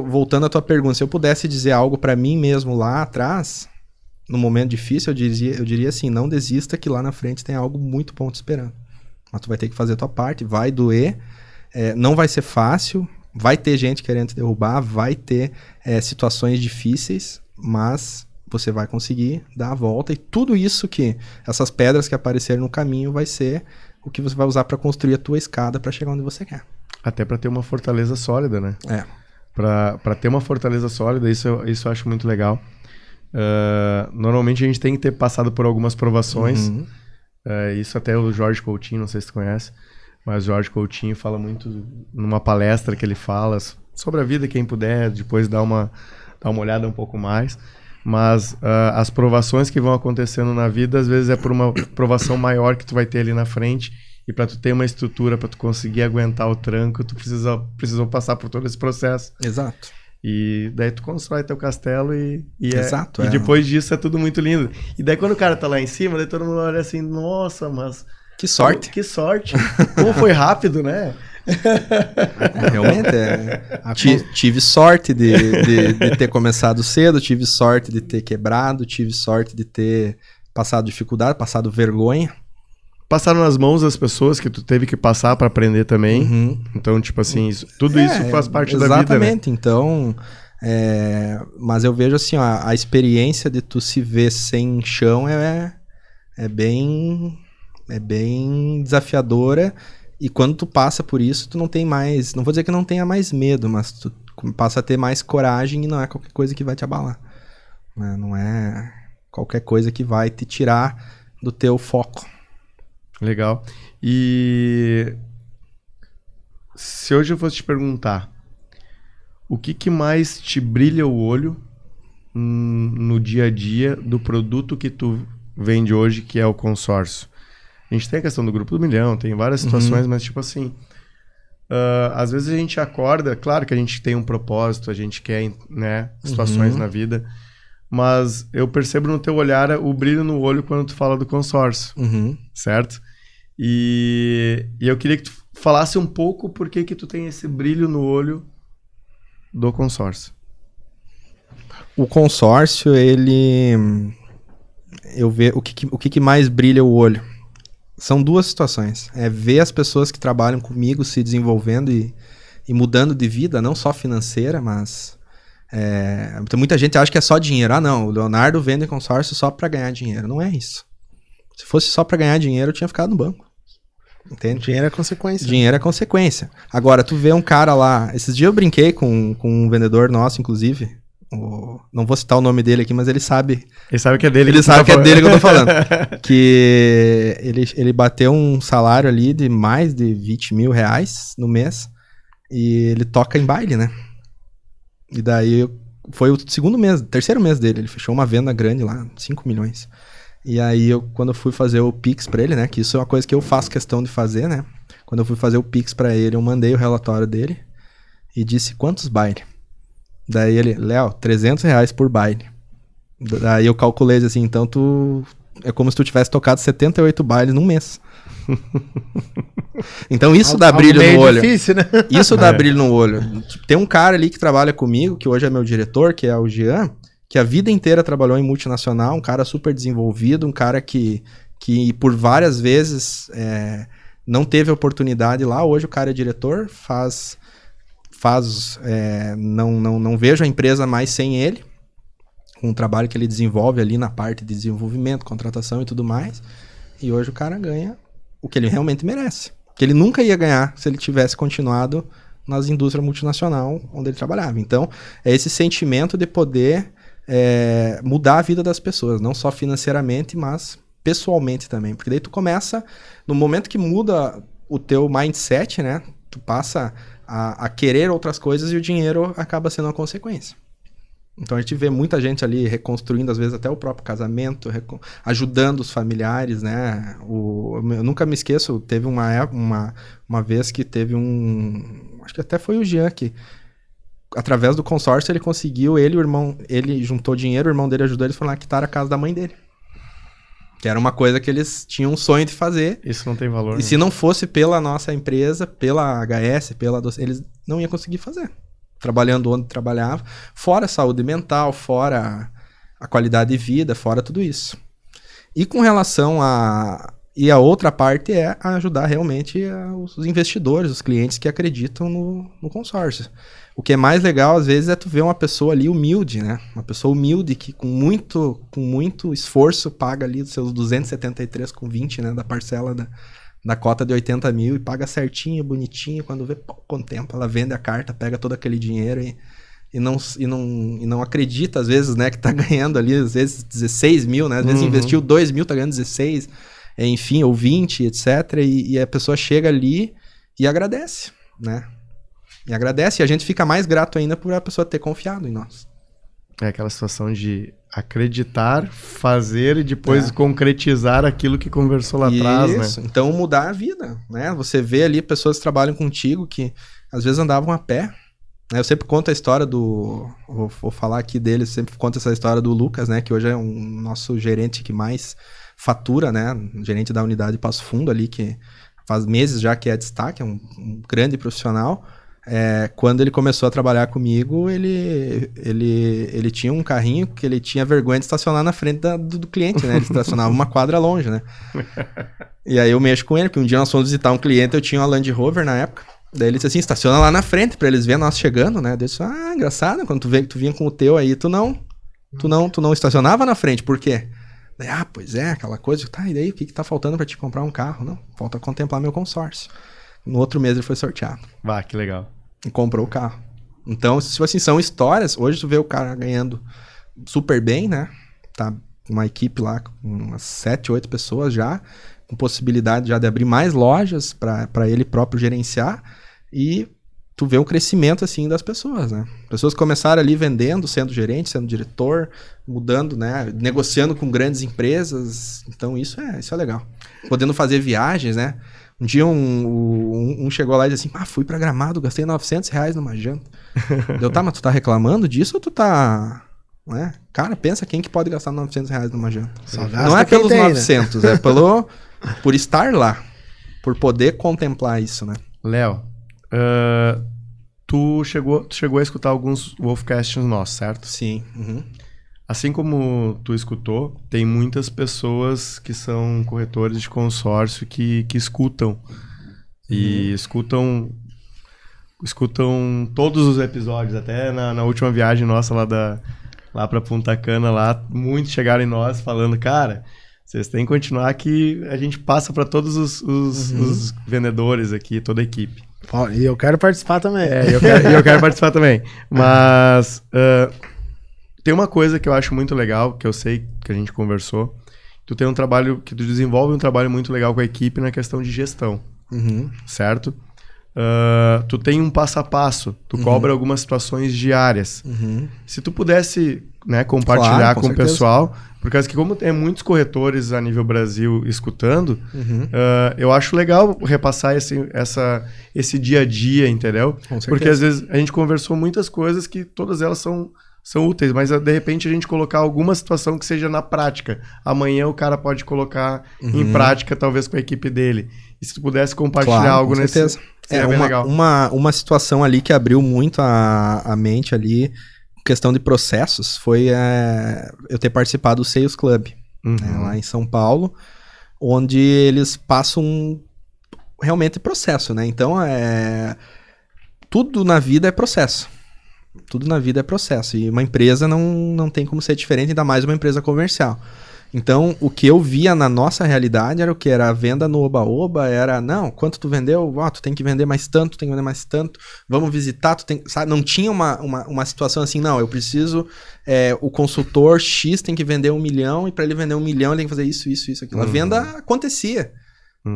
voltando à tua pergunta, se eu pudesse dizer algo para mim mesmo lá atrás, no momento difícil, eu diria assim, não desista que lá na frente tem algo muito bom te esperando. Mas tu vai ter que fazer a tua parte, vai doer, não vai ser fácil, vai ter gente querendo te derrubar, vai ter situações difíceis, mas você vai conseguir dar a volta, e tudo isso essas pedras que aparecerem no caminho vai ser o que você vai usar para construir a tua escada para chegar onde você quer. Até para ter uma fortaleza sólida, né? Para ter uma fortaleza sólida, isso eu acho muito legal. Normalmente a gente tem que ter passado por algumas provações. Isso até o Jorge Coutinho, não sei se tu conhece, mas o Jorge Coutinho fala muito numa palestra que ele fala sobre a vida, quem puder depois dar uma olhada um pouco mais. Mas as provações que vão acontecendo na vida, às vezes é por uma provação maior que tu vai ter ali na frente, e para tu ter uma estrutura, para tu conseguir aguentar o tranco, tu precisou passar por todo esse processo. Exato. E daí tu constrói teu castelo e Exato, depois disso é tudo muito lindo. E daí quando o cara tá lá em cima, daí todo mundo olha assim, nossa, mas... Que sorte. Que sorte. Como foi rápido, né? Realmente, tive sorte de ter começado cedo, tive sorte de ter quebrado, tive sorte de ter passado dificuldade, passado vergonha. Passaram nas mãos das pessoas que tu teve que passar para aprender também. Então, tipo assim, tudo isso faz parte da vida, né? Exatamente, então... mas eu vejo assim, ó, a experiência de tu se ver sem chão é bem desafiadora. E quando tu passa por isso, tu não tem mais... Não vou dizer que não tenha mais medo, mas tu passa a ter mais coragem, e não é qualquer coisa que vai te abalar. Não é qualquer coisa que vai te tirar do teu foco. Legal. E se hoje eu fosse te perguntar, o que mais te brilha o olho no dia a dia do produto que tu vende hoje, que é o consórcio. A gente tem a questão do grupo do milhão, tem várias situações, mas tipo assim, às vezes a gente acorda, claro que a gente tem um propósito, a gente quer, né, situações na vida, mas eu percebo no teu olhar o brilho no olho quando tu fala do consórcio, certo? E eu queria que tu falasse um pouco por que tu tem esse brilho no olho do consórcio. O consórcio, eu vejo o que mais brilha o olho. São duas situações. É ver as pessoas que trabalham comigo se desenvolvendo e mudando de vida, não só financeira, mas... muita gente acha que é só dinheiro. Ah, não, o Leonardo vende consórcio só para ganhar dinheiro. Não é isso. Se fosse só para ganhar dinheiro, eu tinha ficado no banco. Entende? Dinheiro é consequência. Dinheiro é consequência. Agora, tu vê um cara lá... Esses dias eu brinquei com um vendedor nosso, inclusive. Não vou citar o nome dele aqui, mas ele sabe... Ele sabe que é dele. Ele sabe que é dele que eu tô falando. Que ele bateu um salário ali de mais de 20 mil reais no mês. E ele toca em baile, né? E daí foi o terceiro mês dele. Ele fechou uma venda grande lá, 5 milhões. E aí, quando eu fui fazer o Pix pra ele, né? Que isso é uma coisa que eu faço questão de fazer, né? Quando eu fui fazer o Pix pra ele, eu mandei o relatório dele e disse quantos baile. Daí ele, Léo, 300 reais por baile. Daí eu calculei assim, então é como se tu tivesse tocado 78 bailes num mês. Então isso dá brilho no olho. Difícil, né? Isso dá brilho no olho. Tem um cara ali que trabalha comigo, que hoje é meu diretor, que é o Jean, que a vida inteira trabalhou em multinacional, um cara super desenvolvido, um cara que por várias vezes não teve oportunidade lá. Hoje o cara é diretor, não vejo a empresa mais sem ele, com o trabalho que ele desenvolve ali na parte de desenvolvimento, contratação e tudo mais. E hoje o cara ganha o que ele realmente merece. Que ele nunca ia ganhar se ele tivesse continuado nas indústrias multinacionais onde ele trabalhava. Então, é esse sentimento de poder mudar a vida das pessoas, não só financeiramente, mas pessoalmente também. Porque daí tu começa, no momento que muda o teu mindset, né? Tu passa a querer outras coisas e o dinheiro acaba sendo uma consequência. Então a gente vê muita gente ali reconstruindo, às vezes até o próprio casamento, ajudando os familiares, né? Eu nunca me esqueço, teve uma vez que teve acho que até foi o Jean que, através do consórcio, ele conseguiu, o irmão, ele juntou dinheiro, o irmão dele ajudou, eles foram lá quitar a casa da mãe dele. Que era uma coisa que eles tinham um sonho de fazer. Isso não tem valor. E se não fosse pela nossa empresa, pela HS, eles não iam conseguir fazer. Trabalhando onde trabalhava, fora a saúde mental, fora a qualidade de vida, fora tudo isso. E com relação E a outra parte é ajudar realmente os investidores, os clientes que acreditam no consórcio. O que é mais legal, às vezes, é tu ver uma pessoa ali humilde, né? Uma pessoa humilde que com muito esforço paga ali os seus 273,20, né? Da parcela da cota de 80 mil e paga certinho, bonitinho. Quando vê, contempla, ela vende a carta, pega todo aquele dinheiro e não acredita, às vezes, né? Que tá ganhando ali, às vezes, 16 mil, né? Às vezes investiu 2 mil, tá ganhando 16, enfim, ou 20, etc. E a pessoa chega ali e agradece, né? E agradece, e a gente fica mais grato ainda por a pessoa ter confiado em nós. É aquela situação de acreditar, fazer e depois concretizar aquilo que conversou lá atrás, né? Então mudar a vida, né? Você vê ali pessoas que trabalham contigo que às vezes andavam a pé, né? Eu sempre conto a história vou falar aqui dele, sempre conto essa história do Lucas, né? Que hoje é um nosso gerente que mais fatura, né? Gerente da unidade Passo Fundo ali, que faz meses já que é destaque, é um grande profissional. Quando ele começou a trabalhar comigo, ele tinha um carrinho que ele tinha vergonha de estacionar na frente do cliente, né? Ele estacionava uma quadra longe, né? E aí eu mexo com ele, porque um dia nós fomos visitar um cliente, eu tinha uma Land Rover na época. Daí ele disse assim, estaciona lá na frente pra eles verem nós chegando, né? Daí eu disse, engraçado, quando tu vinha com o teu aí, tu não estacionava na frente, por quê? Daí, pois é, aquela coisa, tá, e daí o que tá faltando pra te comprar um carro? Não, falta contemplar meu consórcio. No outro mês ele foi sorteado. Que legal. E comprou o carro. Então, tipo assim, são histórias. Hoje tu vê o cara ganhando super bem, né? Tá uma equipe lá com umas 7, 8 pessoas já, com possibilidade já de abrir mais lojas para ele próprio gerenciar. E tu vê um crescimento, assim, das pessoas, né? Pessoas começaram ali vendendo, sendo gerente, sendo diretor, mudando, né? Negociando com grandes empresas. Então, isso é legal. Podendo fazer viagens, né? Um dia um chegou lá e disse assim, fui pra Gramado, gastei R$900 numa janta. Eu, mas tu tá reclamando disso ou tu tá... Né? Cara, pensa quem que pode gastar R$900 numa janta. Não é pelos 900, né? Por estar lá. Por poder contemplar isso, né? Léo, tu chegou a escutar alguns Wolfcasts nossos, certo? Sim. Uhum. Assim como tu escutou, tem muitas pessoas que são corretores de consórcio que escutam. E escutam todos os episódios. Até na última viagem nossa lá pra Punta Cana, lá, muitos chegaram em nós falando, cara, vocês têm que continuar que a gente passa para todos os vendedores aqui, toda a equipe. E eu quero participar também. Eu quero participar também. Mas tem uma coisa que eu acho muito legal, que eu sei que a gente conversou. Tu desenvolve um trabalho muito legal com a equipe na questão de gestão. Certo? Tu tem um passo a passo, tu cobra algumas situações diárias. Se tu pudesse, né, compartilhar com o pessoal, por causa que como tem muitos corretores a nível Brasil escutando, eu acho legal repassar esse dia a dia, entendeu? Porque às vezes a gente conversou muitas coisas que todas elas são úteis, mas de repente a gente colocar alguma situação que seja na prática. Amanhã o cara pode colocar em prática, talvez com a equipe dele. E se tu pudesse compartilhar algo nesse... Certeza. Uma situação ali que abriu muito a mente ali, questão de processos, foi eu ter participado do Sales Club, né, lá em São Paulo, onde eles passam realmente processo, né? Então, tudo na vida é processo. Tudo na vida é processo. E uma empresa não tem como ser diferente, ainda mais uma empresa comercial. Então, o que eu via na nossa realidade era o que? Era a venda no oba-oba, quanto tu vendeu? Tu tem que vender mais tanto, tem que vender mais tanto, vamos visitar, sabe? Não tinha uma situação assim, eu preciso, o consultor X tem que vender 1 milhão, e para ele vender 1 milhão ele tem que fazer isso, aquilo. A venda acontecia.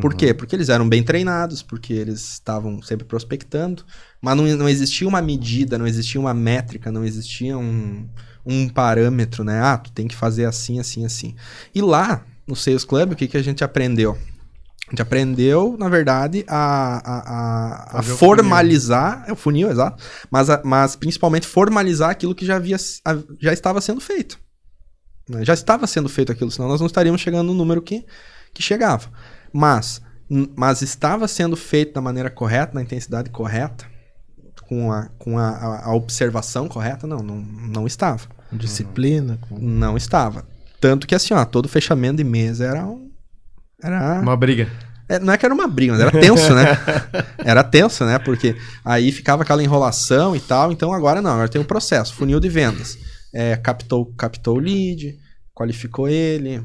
Por quê? Porque eles eram bem treinados, porque eles estavam sempre prospectando, mas não existia uma medida, não existia uma métrica, não existia um parâmetro, né? Tu tem que fazer assim, assim, assim. E lá, no Sales Club, o que a gente aprendeu? A gente aprendeu, na verdade, a formalizar... O funil, exato. Mas principalmente formalizar aquilo que já estava sendo feito. Já estava sendo feito aquilo, senão nós não estaríamos chegando no número que chegava. Mas estava sendo feito da maneira correta, na intensidade correta, com a observação correta? Não estava. Disciplina? Não estava. Tanto que assim, todo fechamento de mês era uma briga. Não é que era uma briga, mas era tenso, né? Era tenso, né? Porque aí ficava aquela enrolação e tal. Então agora não, agora tem um processo, funil de vendas. Captou o lead, qualificou ele,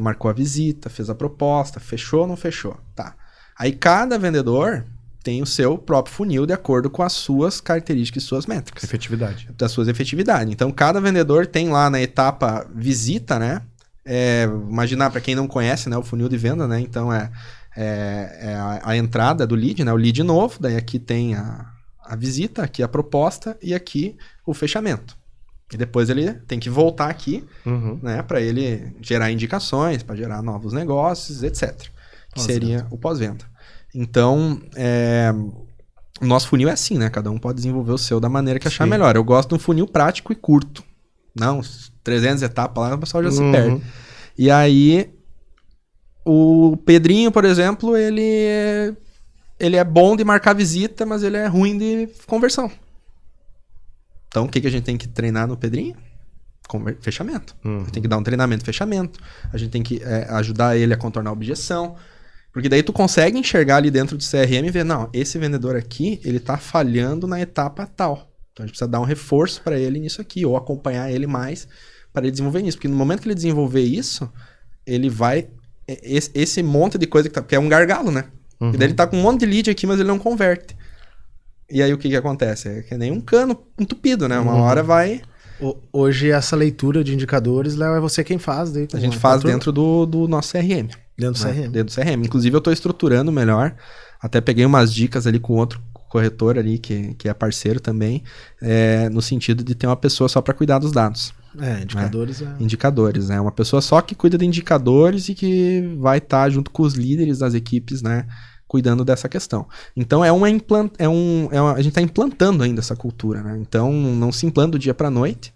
marcou a visita, fez a proposta, fechou ou não fechou? Tá. Aí cada vendedor tem o seu próprio funil de acordo com as suas características e suas métricas. Efetividade. Das suas efetividades. Então, cada vendedor tem lá na etapa visita, né? Imaginar, para quem não conhece, né, o funil de venda, né? Então, a entrada do lead, né? O lead novo, daí aqui tem a visita, aqui a proposta e aqui o fechamento. E depois ele tem que voltar aqui, né? Para ele gerar indicações, para gerar novos negócios, etc. Que seria o pós-venda. Então, o nosso funil é assim, né? Cada um pode desenvolver o seu da maneira que achar melhor. Eu gosto de um funil prático e curto. Não, 300 etapas lá, o pessoal já se perde. E aí, o Pedrinho, por exemplo, ele é bom de marcar visita, mas ele é ruim de conversão. Então, o que a gente tem que treinar no Pedrinho? Fechamento. A gente tem que dar um treinamento de fechamento. A gente tem que ajudar ele a contornar a objeção. Porque daí tu consegue enxergar ali dentro do CRM e ver, esse vendedor aqui, ele tá falhando na etapa tal. Então a gente precisa dar um reforço para ele nisso aqui, ou acompanhar ele mais para ele desenvolver isso. Porque no momento que ele desenvolver isso, ele vai... Esse monte de coisa que é um gargalo, né? E daí ele tá com um monte de lead aqui, mas ele não converte. E aí o que acontece? É que nem um cano entupido, né? Uma hora vai... Hoje essa leitura de indicadores, Léo, é você quem faz. Daí, a gente faz dentro do nosso CRM. Dentro do CRM. Dentro do CRM. Inclusive eu estou estruturando melhor. Até peguei umas dicas ali com outro corretor ali que é parceiro também, no sentido de ter uma pessoa só para cuidar dos dados. Indicadores. Indicadores, né? Uma pessoa só que cuida de indicadores e que vai estar junto com os líderes das equipes, né? Cuidando dessa questão. Então, a gente está implantando ainda essa cultura, né? Então, não se implanta do dia para a noite,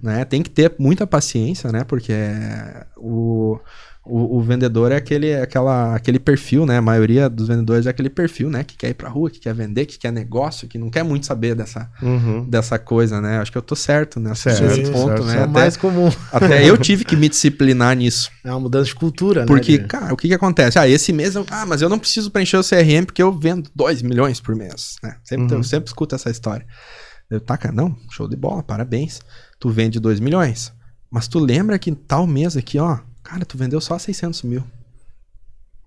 né? Tem que ter muita paciência, né? Porque o vendedor é aquele perfil, né? A maioria dos vendedores é aquele perfil, né? Que quer ir pra rua, que quer vender, que quer negócio, que não quer muito saber dessa coisa, né? Acho que eu tô certo nesse ponto, né? É o mais comum. Até eu tive que me disciplinar nisso. É uma mudança de cultura, né? Porque, cara, o que acontece? Esse mês, mas eu não preciso preencher o CRM porque eu vendo 2 milhões por mês, né? Eu sempre escuto essa história. Cara, não, show de bola, parabéns. Tu vende 2 milhões. Mas tu lembra que tal mês aqui, ó, cara, tu vendeu só 600 mil.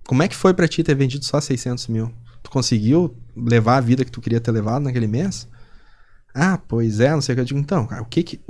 Como é que foi pra ti ter vendido só 600 mil? Tu conseguiu levar a vida que tu queria ter levado naquele mês? Pois é, não sei o que eu digo. Então, cara, o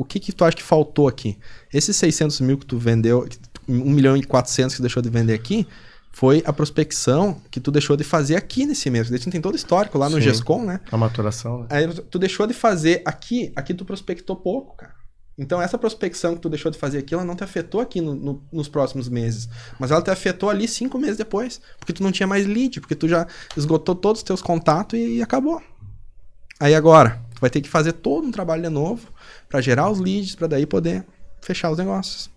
que tu acha que faltou aqui? Esses 600 mil que tu vendeu, 1 milhão e 400 que tu deixou de vender aqui, foi a prospecção que tu deixou de fazer aqui nesse mês. A gente tem todo o histórico lá no GESCOM, né? A maturação, né? Aí tu deixou de fazer aqui tu prospectou pouco, cara. Então, essa prospecção que tu deixou de fazer aqui, ela não te afetou aqui nos próximos meses. Mas ela te afetou ali 5 meses depois. Porque tu não tinha mais lead, porque tu já esgotou todos os teus contatos e acabou. Aí agora, tu vai ter que fazer todo um trabalho de novo para gerar os leads, para daí poder fechar os negócios.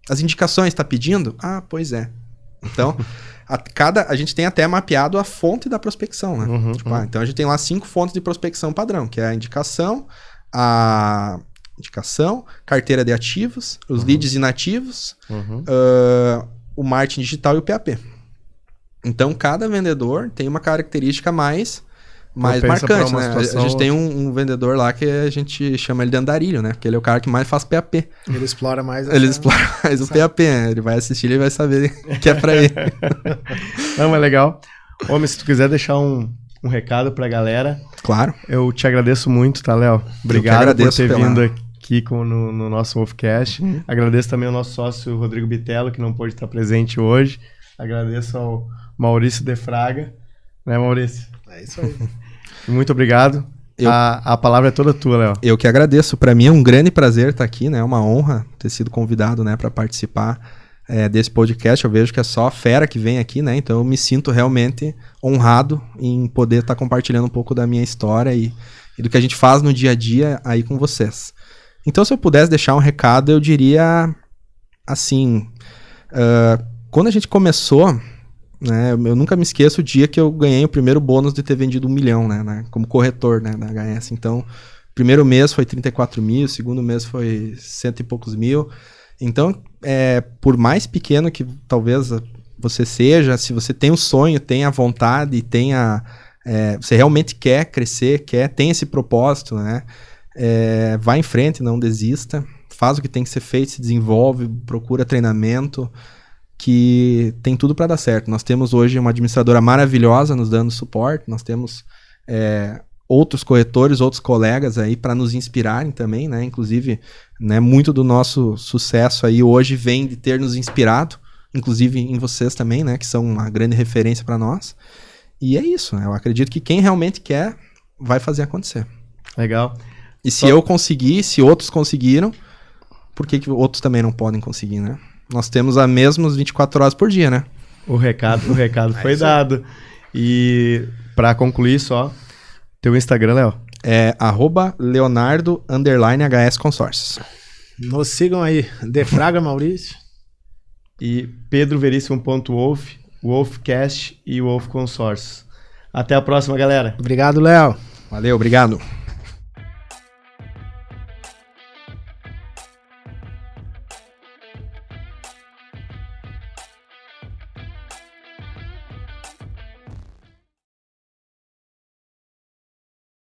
As indicações, tá pedindo? Pois é. Então, a gente tem até mapeado a fonte da prospecção, né? Então, a gente tem lá 5 fontes de prospecção padrão, que é a indicação, carteira de ativos, os leads inativos, o marketing digital e o PAP. Então, cada vendedor tem uma característica mais marcante, né? A gente tem um vendedor lá que a gente chama ele de andarilho, né? Porque ele é o cara que mais faz PAP. Ele explora mais. Ele explora mais o PAP, né? Ele vai assistir e vai saber que é pra ele. Não, mas legal. Homem, se tu quiser deixar um recado pra galera. Claro. Eu te agradeço muito, tá, Léo? Obrigado por ter vindo aqui no nosso Wolfcast. Agradeço também ao nosso sócio Rodrigo Bitello, que não pôde estar presente hoje. Agradeço ao Maurício de Fraga. Né, Maurício? É isso aí. Muito obrigado. A palavra é toda tua, Léo. Eu que agradeço. Para mim é um grande prazer estar aqui, né? É uma honra ter sido convidado, né, para participar desse podcast. Eu vejo que é só a fera que vem aqui, né? Então eu me sinto realmente honrado em poder estar compartilhando um pouco da minha história e do que a gente faz no dia a dia aí com vocês. Então, se eu pudesse deixar um recado, eu diria assim, quando a gente começou, né, eu nunca me esqueço o dia que eu ganhei o primeiro bônus de ter vendido 1 milhão, né, como corretor, né, da HS. Então, o primeiro mês foi 34 mil, o segundo mês foi 100 e poucos mil. Então, por mais pequeno que talvez você seja, se você tem um sonho, tem a vontade, você realmente quer crescer, tem esse propósito, né, vai em frente, não desista, faz o que tem que ser feito, se desenvolve, procura treinamento, que tem tudo para dar certo. Nós temos hoje uma administradora maravilhosa nos dando suporte, nós temos outros corretores, outros colegas aí para nos inspirarem também, né? Inclusive, né, muito do nosso sucesso aí hoje vem de ter nos inspirado, inclusive em vocês também, né, que são uma grande referência para nós. E é isso, né? Eu acredito que quem realmente quer vai fazer acontecer. Legal. E se eu conseguir, se outros conseguiram, por que outros também não podem conseguir, né? Nós temos a mesmas 24 horas por dia, né? O recado foi dado. E para concluir só, teu Instagram, Léo? É @Leonardo_HS Consórcios. Nos sigam aí, Defraga Maurício. E pedroveríssimo.wolf, Wolfcast e Wolf Consórcios. Até a próxima, galera. Obrigado, Léo. Valeu, obrigado.